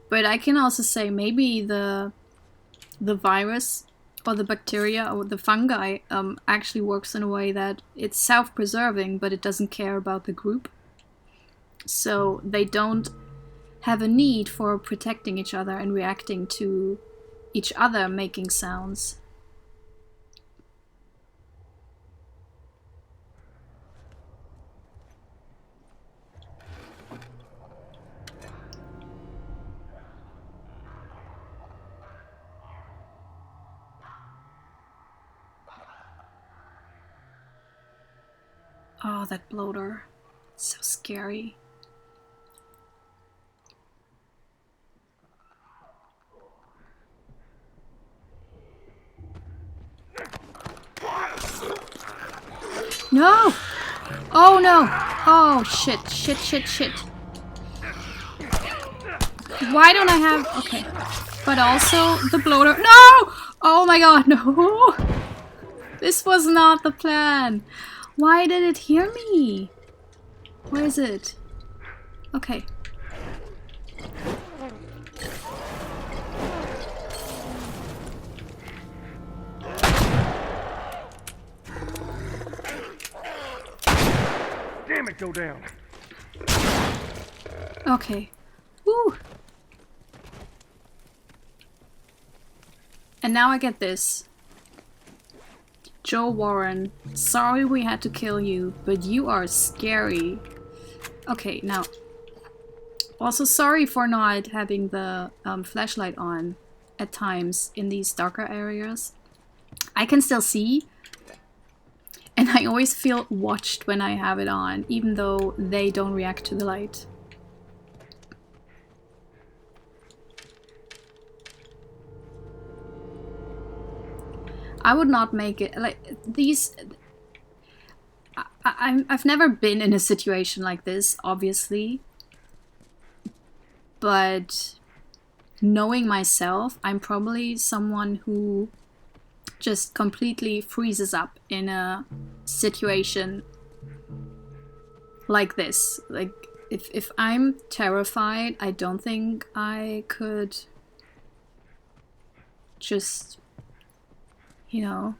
But I can also say maybe the virus or the bacteria or the fungi actually works in a way that it's self-preserving, but it doesn't care about the group. So they don't have a need for protecting each other and reacting to each other making sounds. Oh, that bloater. So scary. No! Oh no! Oh, shit, shit, shit, shit. Why don't I have... Okay. But also the bloater... No! Oh my god, no! This was not the plan. Why did it hear me? Where is it? Okay. Damn it, go down. Okay. Woo! And now I get this. Joe Warren, sorry we had to kill you, but you are scary. Okay, now... Also sorry for not having the flashlight on at times in these darker areas. I can still see. And I always feel watched when I have it on, even though they don't react to the light. I would not make it like these. I've never been in a situation like this, obviously. But knowing myself, I'm probably someone who just completely freezes up in a situation like this. Like, if I'm terrified, I don't think I could just, you know,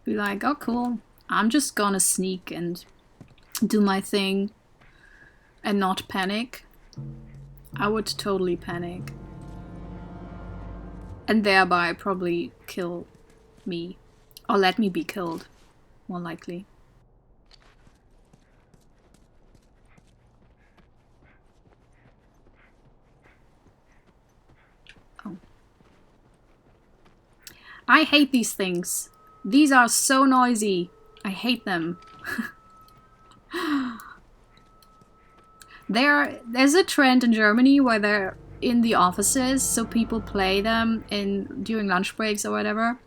be like, oh cool, I'm just gonna sneak and do my thing and not panic. I would totally panic. And thereby probably kill me. Or let me be killed, more likely. Oh. I hate these things. These are so noisy. I hate them. There's a trend in Germany where they're in the offices, so people play them during lunch breaks or whatever.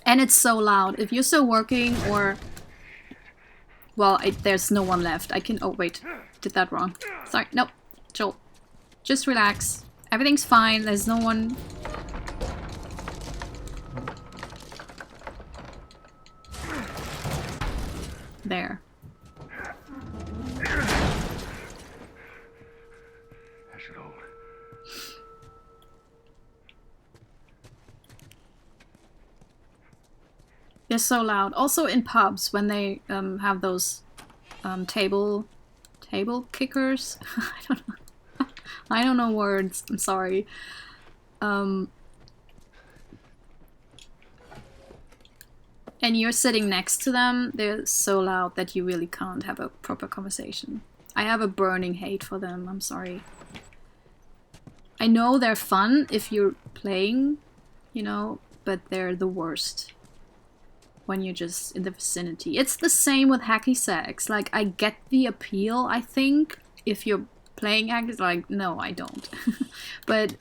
And it's so loud. If you're still working or... Well, there's no one left. I can... Oh, wait. Did that wrong. Sorry. Nope. Joel. Just relax. Everything's fine. There's no one... There. They're so loud. Also in pubs when they have those table kickers. I don't know. I don't know words. I'm sorry. And you're sitting next to them. They're so loud that you really can't have a proper conversation. I have a burning hate for them. I'm sorry. I know they're fun if you're playing, you know, but they're the worst when you're just in the vicinity. It's the same with hacky sacks. Like, I get the appeal, I think, if you're playing hacky. Like, no, I don't. But,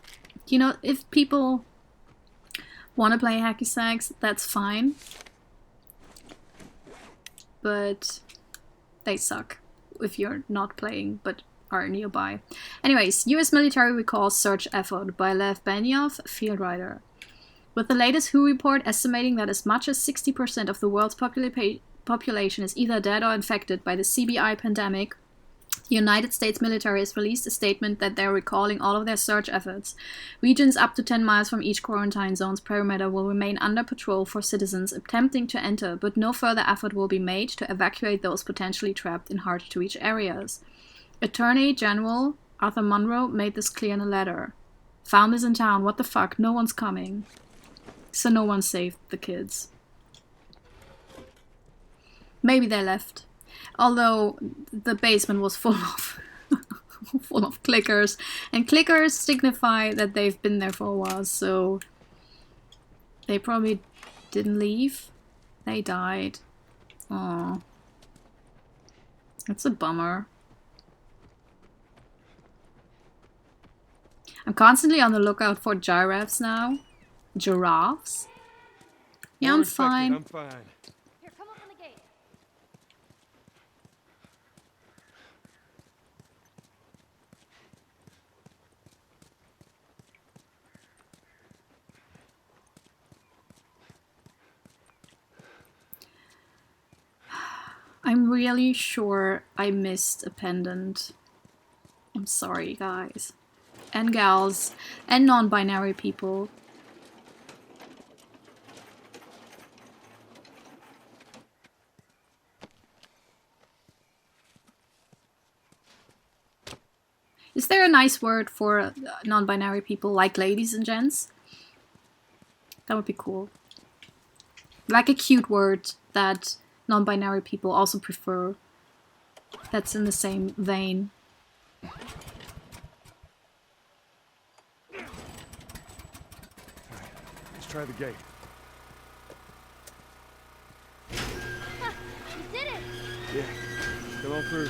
you know, if people want to play hacky sacks, that's fine. But they suck if you're not playing, but are nearby. Anyways, US military recalls search effort by Lev Benioff, field writer. With the latest WHO report estimating that as much as 60% of the world's population is either dead or infected by the CBI pandemic, the United States military has released a statement that they're recalling all of their search efforts. Regions up to 10 miles from each quarantine zone's perimeter will remain under patrol for citizens attempting to enter, but no further effort will be made to evacuate those potentially trapped in hard-to-reach areas. Attorney General Arthur Monroe made this clear in a letter. Found this in town, what the fuck, no one's coming. So no one saved the kids. Maybe they left. Although the basement was full of full of clickers. And clickers signify that they've been there for a while, so they probably didn't leave. They died. Aww. That's a bummer. I'm constantly on the lookout for giraffes now. Giraffes? Yeah, I'm fine. Here, come open the gate. I'm really sure I missed a pendant. I'm sorry, guys. And gals. And non-binary people. Is there a nice word for non-binary people, like ladies and gents? That would be cool. Like a cute word that non-binary people also prefer. That's in the same vein. Let's try the gate. Ha! You did it! Yeah, come on through.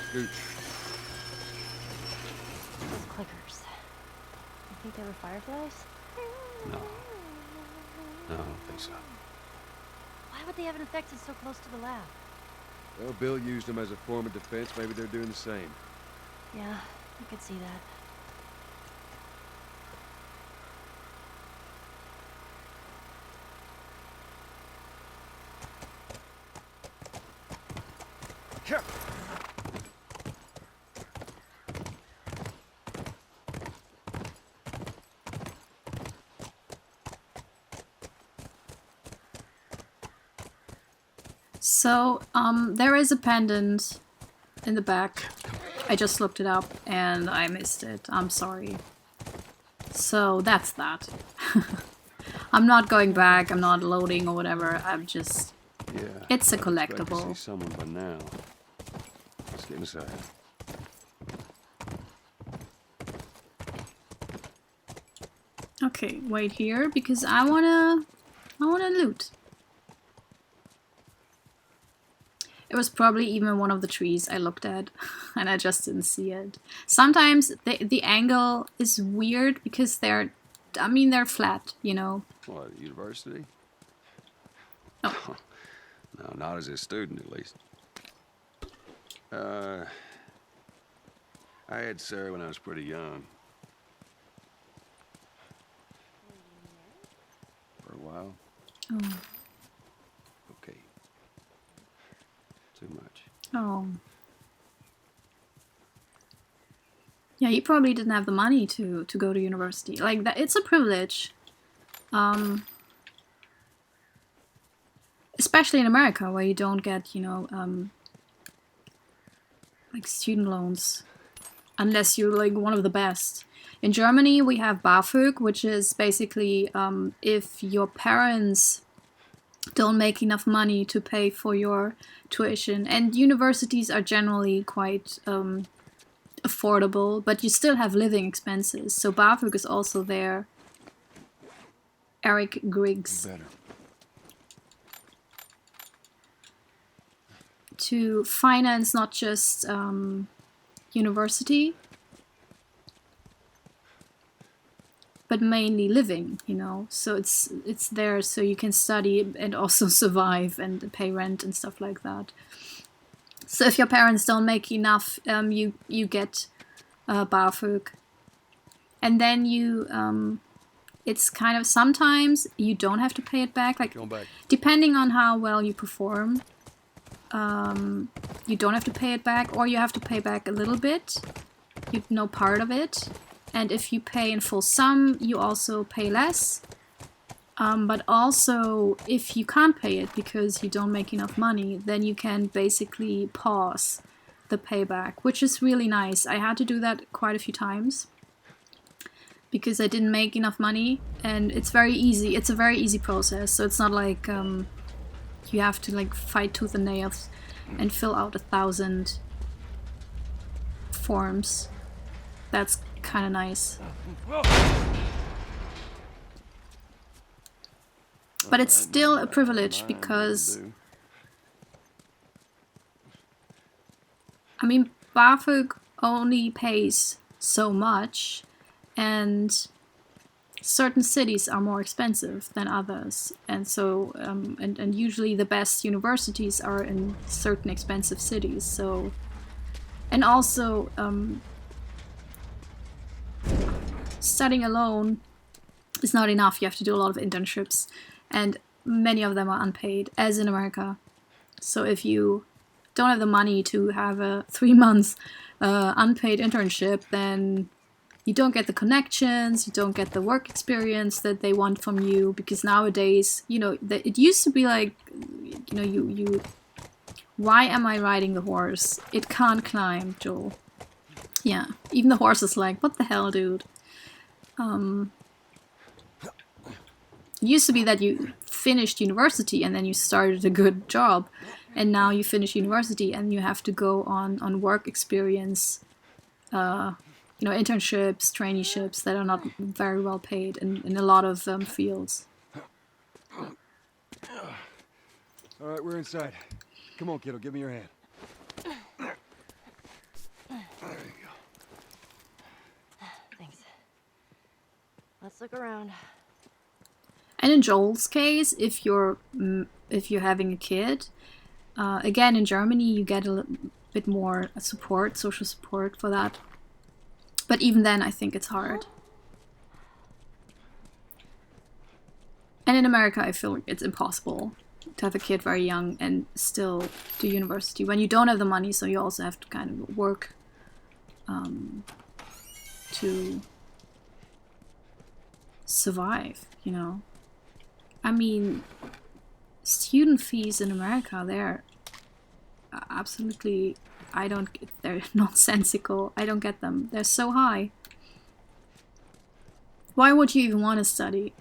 Scoot. Those clickers. You think they were fireflies? No. No, I don't think so. Why would they have infected so close to the lab? Well, Bill used them as a form of defense. Maybe they're doing the same. Yeah, I could see that. So, there is a pendant in the back. I just looked it up and I missed it. I'm sorry. So, that's that. I'm not going back, I'm not loading or whatever. I'm just... Yeah. It's a I expect to collectible. see someone by now. Let's get inside. Okay, wait here because I wanna loot. It was probably even one of the trees I looked at and I just didn't see it. Sometimes the angle is weird because they're flat, you know. What, university? Oh. No, not as a student at least. I had Sarah when I was pretty young. For a while. Oh. Okay. Too much. Oh. Yeah, you probably didn't have the money to go to university. Like that, it's a privilege. Especially in America, where you don't get, you know, like student loans, unless you're like one of the best. In Germany, we have BAföG, which is basically if your parents don't make enough money to pay for your tuition, and universities are generally quite affordable, but you still have living expenses. So BAföG is also there. Eric Griggs. Better. To finance not just university, but mainly living, you know. So it's there so you can study and also survive and pay rent and stuff like that. So if your parents don't make enough, you get BAföG, and then you it's kind of sometimes you don't have to pay it back, like depending on how well you perform. You don't have to pay it back, or you have to pay back a little bit, you know, part of it. And if you pay in full sum, you also pay less. But also, if you can't pay it because you don't make enough money, then you can basically pause the payback, which is really nice. I had to do that quite a few times because I didn't make enough money, and it's very easy. It's a very easy process, so it's not like you have to like fight tooth and nails and fill out 1,000 forms. That's kind of nice. But it's still a privilege because, I mean, BAföG only pays so much, and certain cities are more expensive than others, and so and usually the best universities are in certain expensive cities. So, and also studying alone is not enough. You have to do a lot of internships, and many of them are unpaid, as in America. So if you don't have the money to have a 3 month unpaid internship, then you don't get the connections, you don't get the work experience that they want from you, because nowadays, you know, it used to be like, you know, you why am I riding the horse? It can't climb, Joel. Yeah, even the horse is like, what the hell, dude? It used to be that you finished university and then you started a good job, and now you finish university and you have to go on work experience, you know, internships, traineeships that are not very well paid in a lot of fields. All right, we're inside. Come on, kiddo, give me your hand. Thanks. Let's look around. And in Joel's case, if you're having a kid, again in Germany you get a little bit more support, social support for that. But even then, I think it's hard. And in America, I feel like it's impossible to have a kid very young and still do university when you don't have the money. So you also have to kind of work to survive, you know. I mean, student fees in America, they're absolutely, they're nonsensical. I don't get them. They're so high. Why would you even want to study?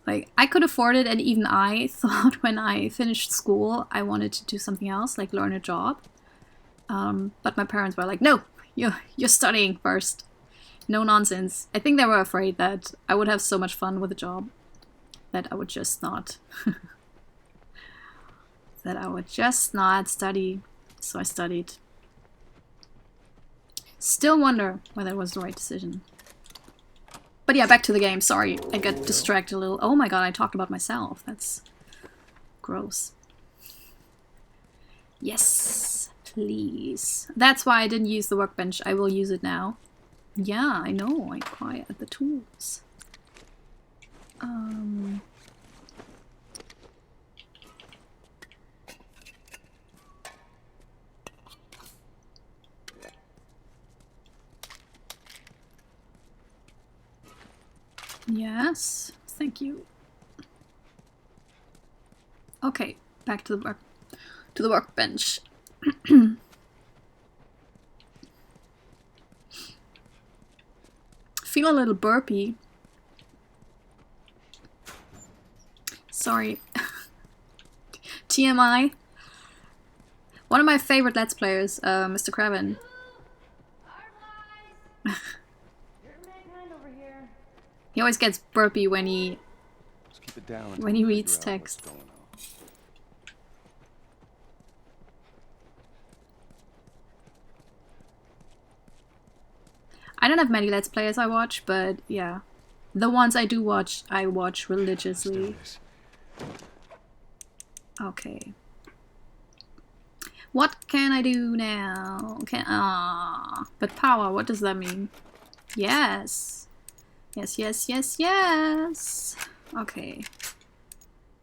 Like, I could afford it, and even I thought when I finished school, I wanted to do something else, like learn a job. But my parents were like, no, you're studying first. No nonsense. I think they were afraid that I would have so much fun with a job that I would just not study. So I studied. Still wonder whether it was the right decision. But yeah, back to the game. Sorry, I got distracted a little. Oh my god, I talked about myself. That's gross. Yes, please. That's why I didn't use the workbench. I will use it now. Yeah, I know. I quiet the tools. Yes, thank you. Okay, back to the workbench. Feel a little burpy. Sorry. TMI. One of my favorite Let's Players, Mr. Kraven. He always gets burpy when he reads text. I don't have many Let's Players I watch, but yeah. The ones I do watch, I watch religiously. Okay. What can I do now? But power, what does that mean? Yes. Yes. Okay.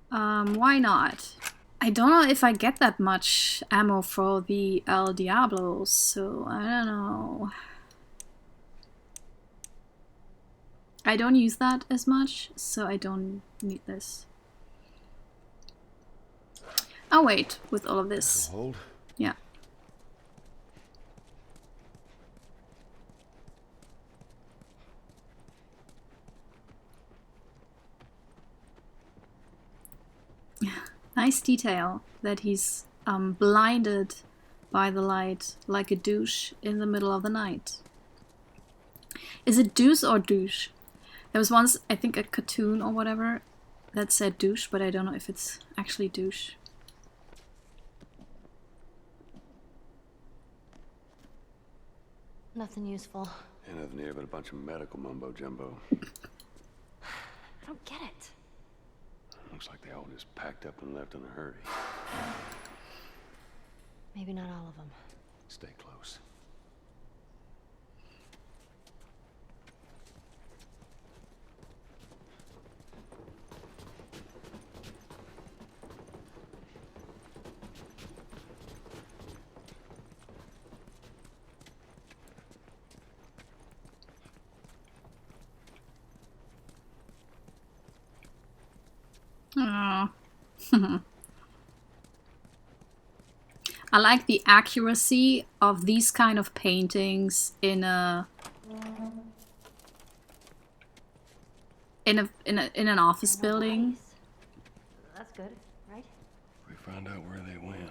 Why not? I don't know if I get that much ammo for the El Diablo, so I don't know. I don't use that as much, so I don't need this. I'll wait with all of this. Hold. Yeah. Nice detail that he's blinded by the light like a douche in the middle of the night. Is it deuce or douche? There was once, I think, a cartoon or whatever that said douche, but I don't know if it's actually douche. Nothing useful. Ain't nothing here but a bunch of medical mumbo jumbo. I don't get it. Looks like they all just packed up and left in a hurry. Maybe not all of them. Stay close. Aw. I like the accuracy of these kind of paintings in an office building. That's good, right? We find out where they went.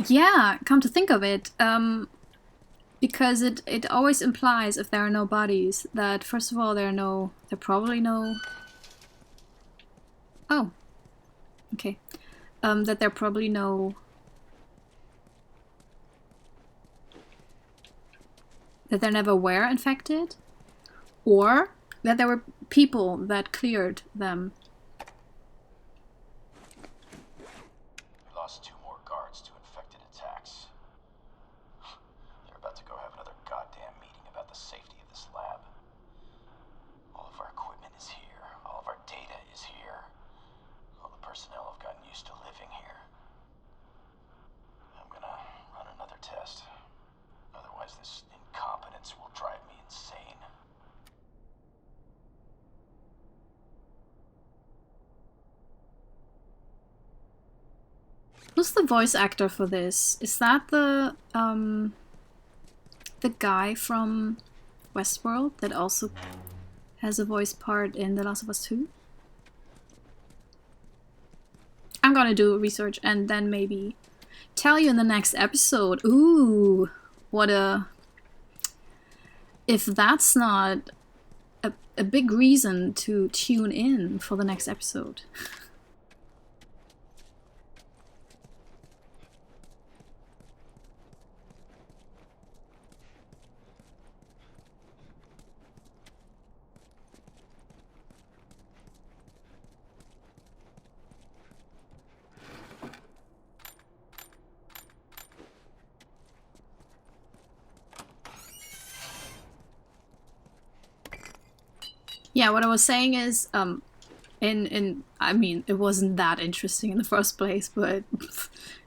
Yeah, come to think of it, because it always implies if there are no bodies that first of all there probably no. Oh, okay. That there probably no. That there never were infected, or that there were people that cleared them. We lost 2 more guards to infected attacks. They're about to go have another goddamn meeting about the safety of this lab. All of our equipment is here. All of our data is here. All the personnel have gotten used to living here. I'm gonna run another test. Otherwise, this incompetence will drive me insane. Who's the voice actor for this? Is that the guy from Westworld that also has a voice part in The Last of Us 2? I'm gonna do research and then maybe tell you in the next episode. Ooh, what a... If that's not a big reason to tune in for the next episode. Yeah, what I was saying is, I mean, it wasn't that interesting in the first place, but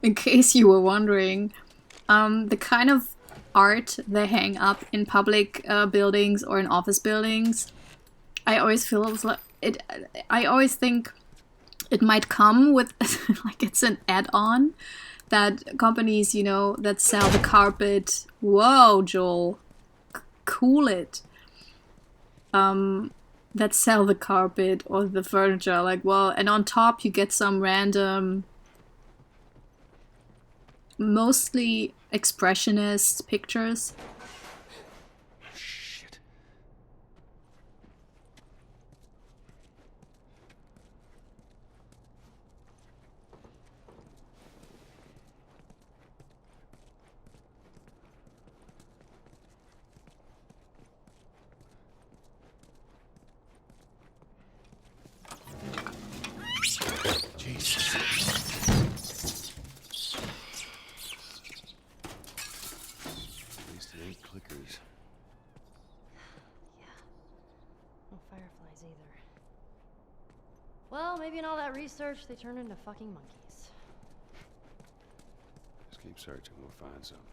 in case you were wondering, the kind of art they hang up in public buildings or in office buildings, I always feel like it. I always think it might come with like it's an add-on that companies, you know, that sell the carpet. Whoa, Joel, cool it. That sell the carpet or the furniture, like, well, and on top you get some random, mostly expressionist pictures. Shit. Jesus. At least it ain't clickers. Yeah. No fireflies either. Well, maybe in all that research, they turned into fucking monkeys. Just keep searching, we'll find something.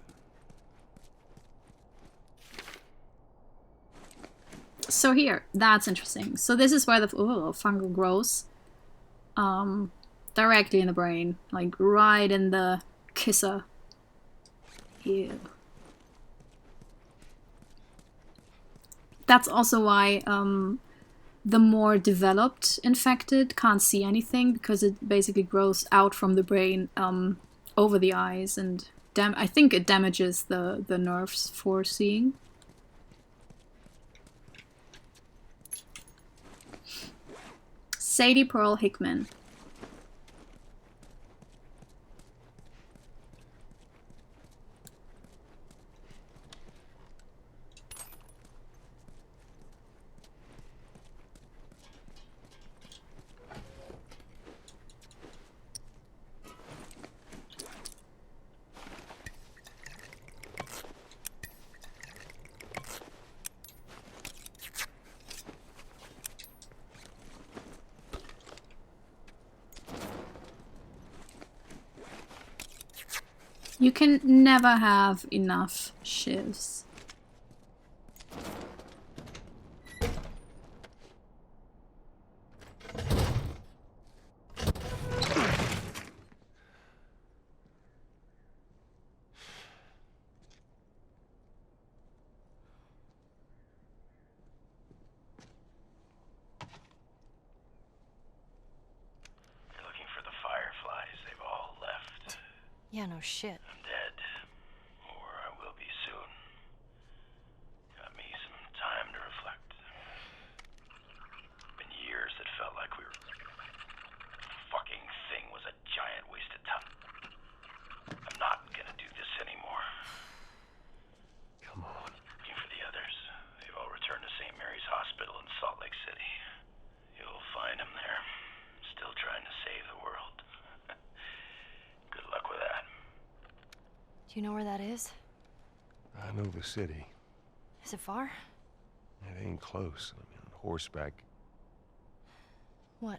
So here, that's interesting. So this is where the fungal grows. Directly in the brain, like right in the kisser. Ew. That's also why the more developed infected can't see anything, because it basically grows out from the brain over the eyes, and I think it damages the nerves for seeing. Sadie Pearl Hickman. You can never have enough shivs. Yeah, no shit. I'm dead. Or I will be soon. Got me some time to reflect. Been years that felt like we were... fucking thing was a giant waste of time. I'm not gonna do this anymore. Come on. Looking for the others. They've all returned to St. Mary's Hospital in Salt Lake City. You'll find them there. Still trying to save the world. Good luck with that. Do you know where that is? I know the city. Is it far? It ain't close. I mean, on horseback. What?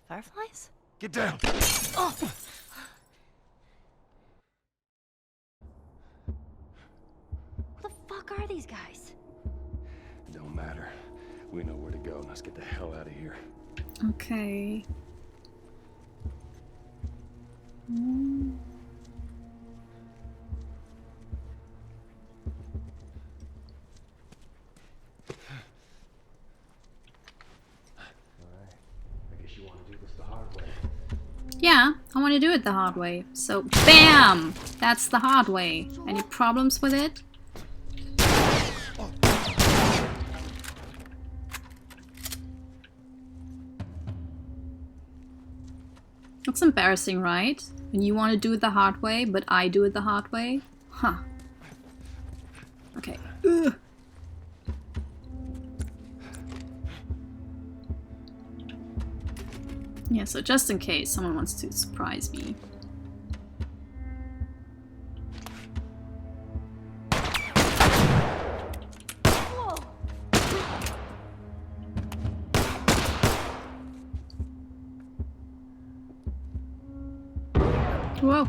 Fireflies? Get down! Oh! Who the fuck are these guys? Don't matter. We know where to go. Let's get the hell out of here. Okay. I guess you want to do this the hard way. Yeah, I want to do it the hard way. So, BAM! That's the hard way. Any problems with it? That's embarrassing, right? When you want to do it the hard way, but I do it the hard way? Huh. Okay. Ugh. Yeah, so just in case someone wants to surprise me. Whoa.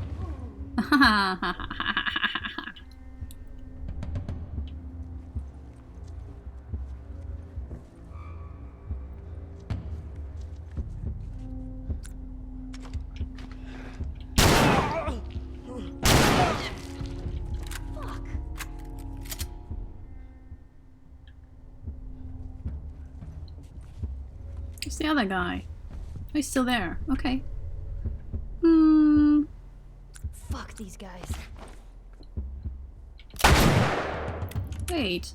Where's the other guy? Oh, he's still there. Okay. Fuck these guys. Wait.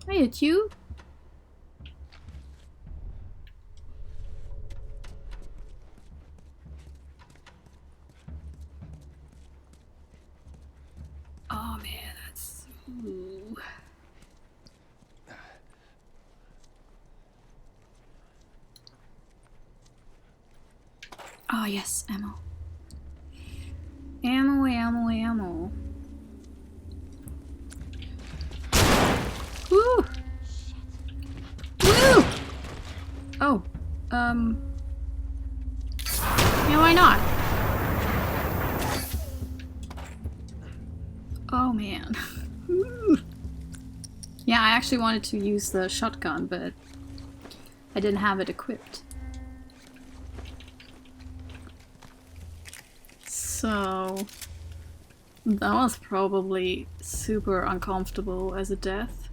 I hit you? Oh man, that's... Ooh. Oh yes, ammo. Ammo, ammo, ammo. Woo! Woo! Oh, yeah, why not? Oh man. Woo. Yeah, I actually wanted to use the shotgun, but I didn't have it equipped. So that was probably super uncomfortable as a death.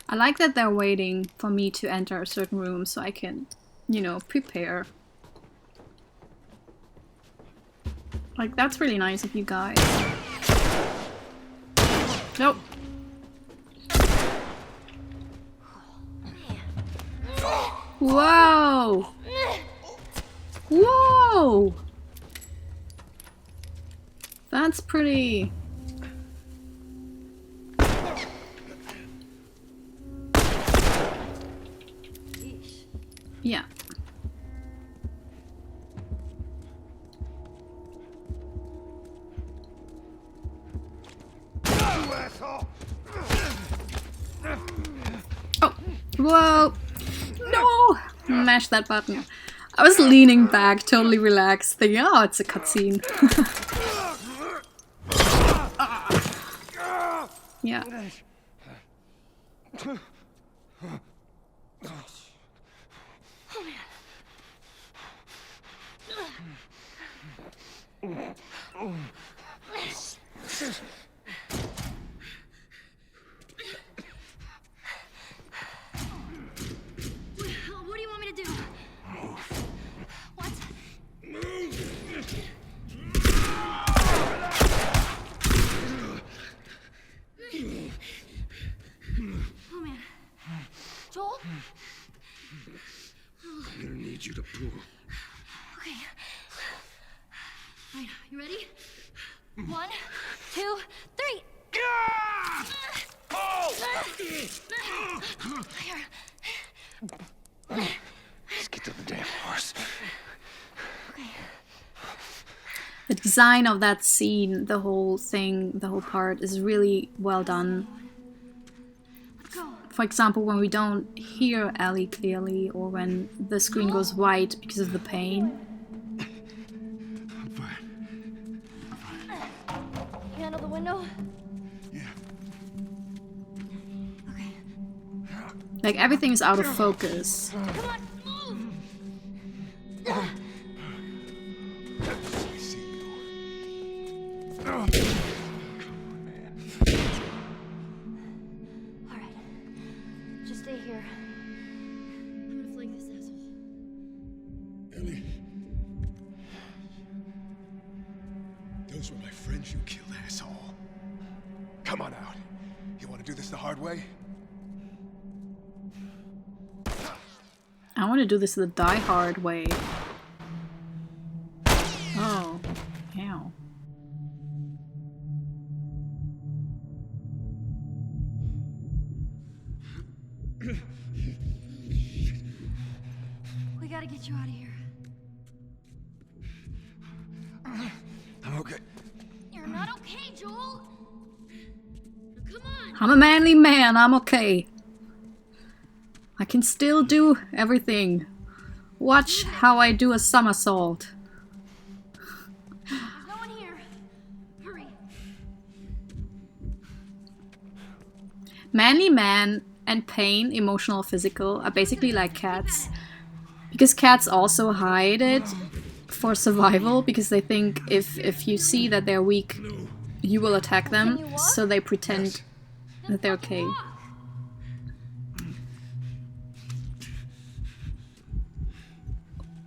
I like that they're waiting for me to enter a certain room so I can, you know, prepare. Like, that's really nice of you guys. Nope. Whoa! Whoa! That's pretty... Yeah. Oh! Whoa! No! Mash that button. I was leaning back, totally relaxed, thinking, oh, it's a cutscene. Yeah. I'm gonna need you to pull. Okay. Alright, you ready? 1, 2, 3. Let's get to the damn horse. Okay. The design of that scene, the whole thing, the whole part is really well done. Let's go. For example, when we don't hear Ellie clearly, or when the screen goes white because of the pain. I'm fine. You handle the window? Yeah. Okay. Like, everything is out of focus. Come on, move! I see you. Come on, man. Alright. Just stay here. I'm gonna flank this asshole. Ellie. Those were my friends you killed, asshole. Come on out. You want to do this the hard way? I want to do this the die-hard way. Oh. Ow. We gotta get you out of here. I'm okay. You're not okay, Joel! Now come on! I'm a manly man, I'm okay. I can still do everything. Watch how I do a somersault. There's no one here. Hurry. Manly man and pain, emotional, physical, are basically like cats. Because cats also hide it for survival, because they think if you see that they're weak, you will attack them, so they pretend that they're okay.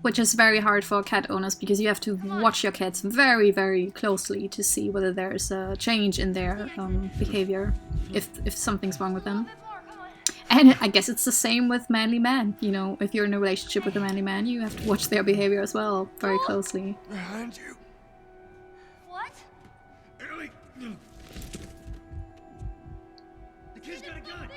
Which is very hard for cat owners, because you have to watch your cats very, very closely to see whether there is a change in their behavior, if something's wrong with them. And I guess it's the same with manly men. You know, if you're in a relationship with a manly man, you have to watch their behavior as well, very closely. Behind you. What? Ellie. The kid's got a gun.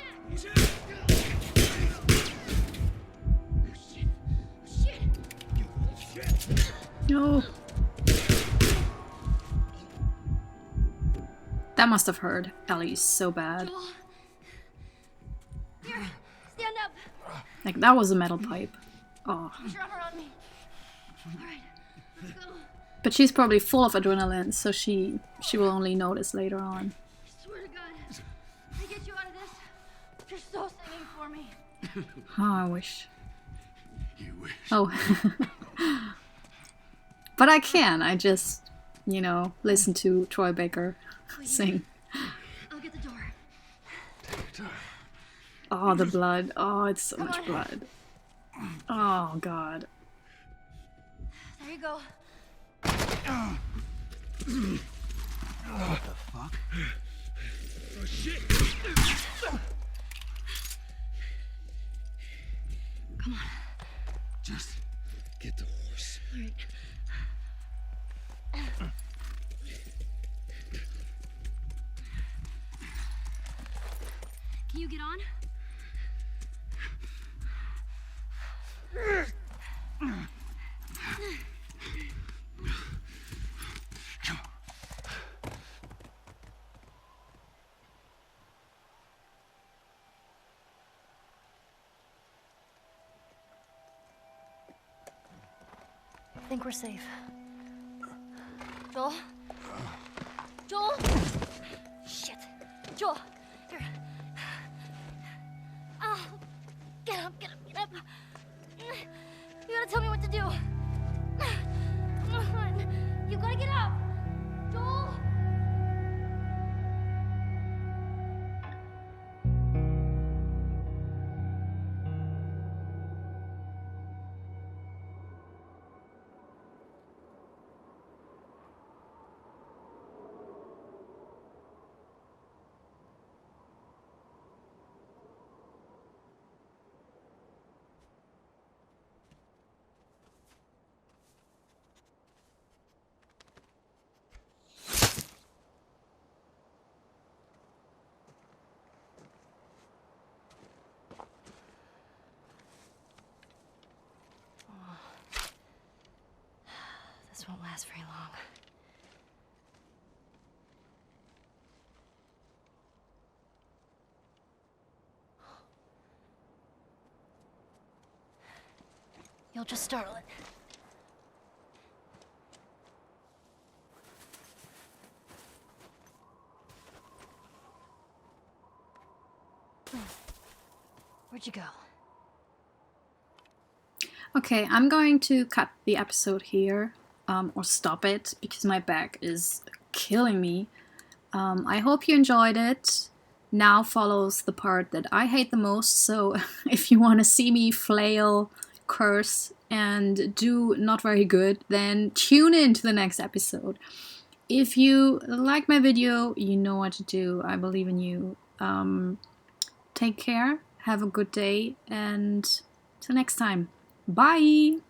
No. That must have hurt Ellie so bad. Joel. Here, stand up. Like, that was a metal pipe. Oh. Put your arm around me. Alright, let's go. But she's probably full of adrenaline, so she will only notice later on. I swear to God, I get you out of this. You're so singing for me. Oh, I wish. You wish. Oh. But I can. I just, you know, listen to Troy Baker sing. I'll get the door. Oh, the blood. Oh, it's so Come much on. blood. Oh, God. There you go. What the fuck? Oh, shit. Come on. Just get the horse. Alright. Can you get on? Come on. I think we're safe. Joel? Joel? Shit. Joel, here. Oh, get up, get up, get up. You gotta tell me what to do. Come on. You gotta get up. Joel? won't last very long. You'll just startle it. Where'd you go? Okay, I'm going to cut the episode here, or stop it, because my back is killing me. I hope you enjoyed it. Now follows the part that I hate the most, so if you want to see me flail, curse, and do not very good, then tune in to the next episode. If you like my video, you know what to do. I believe in you. Take care, have a good day, and till next time. Bye!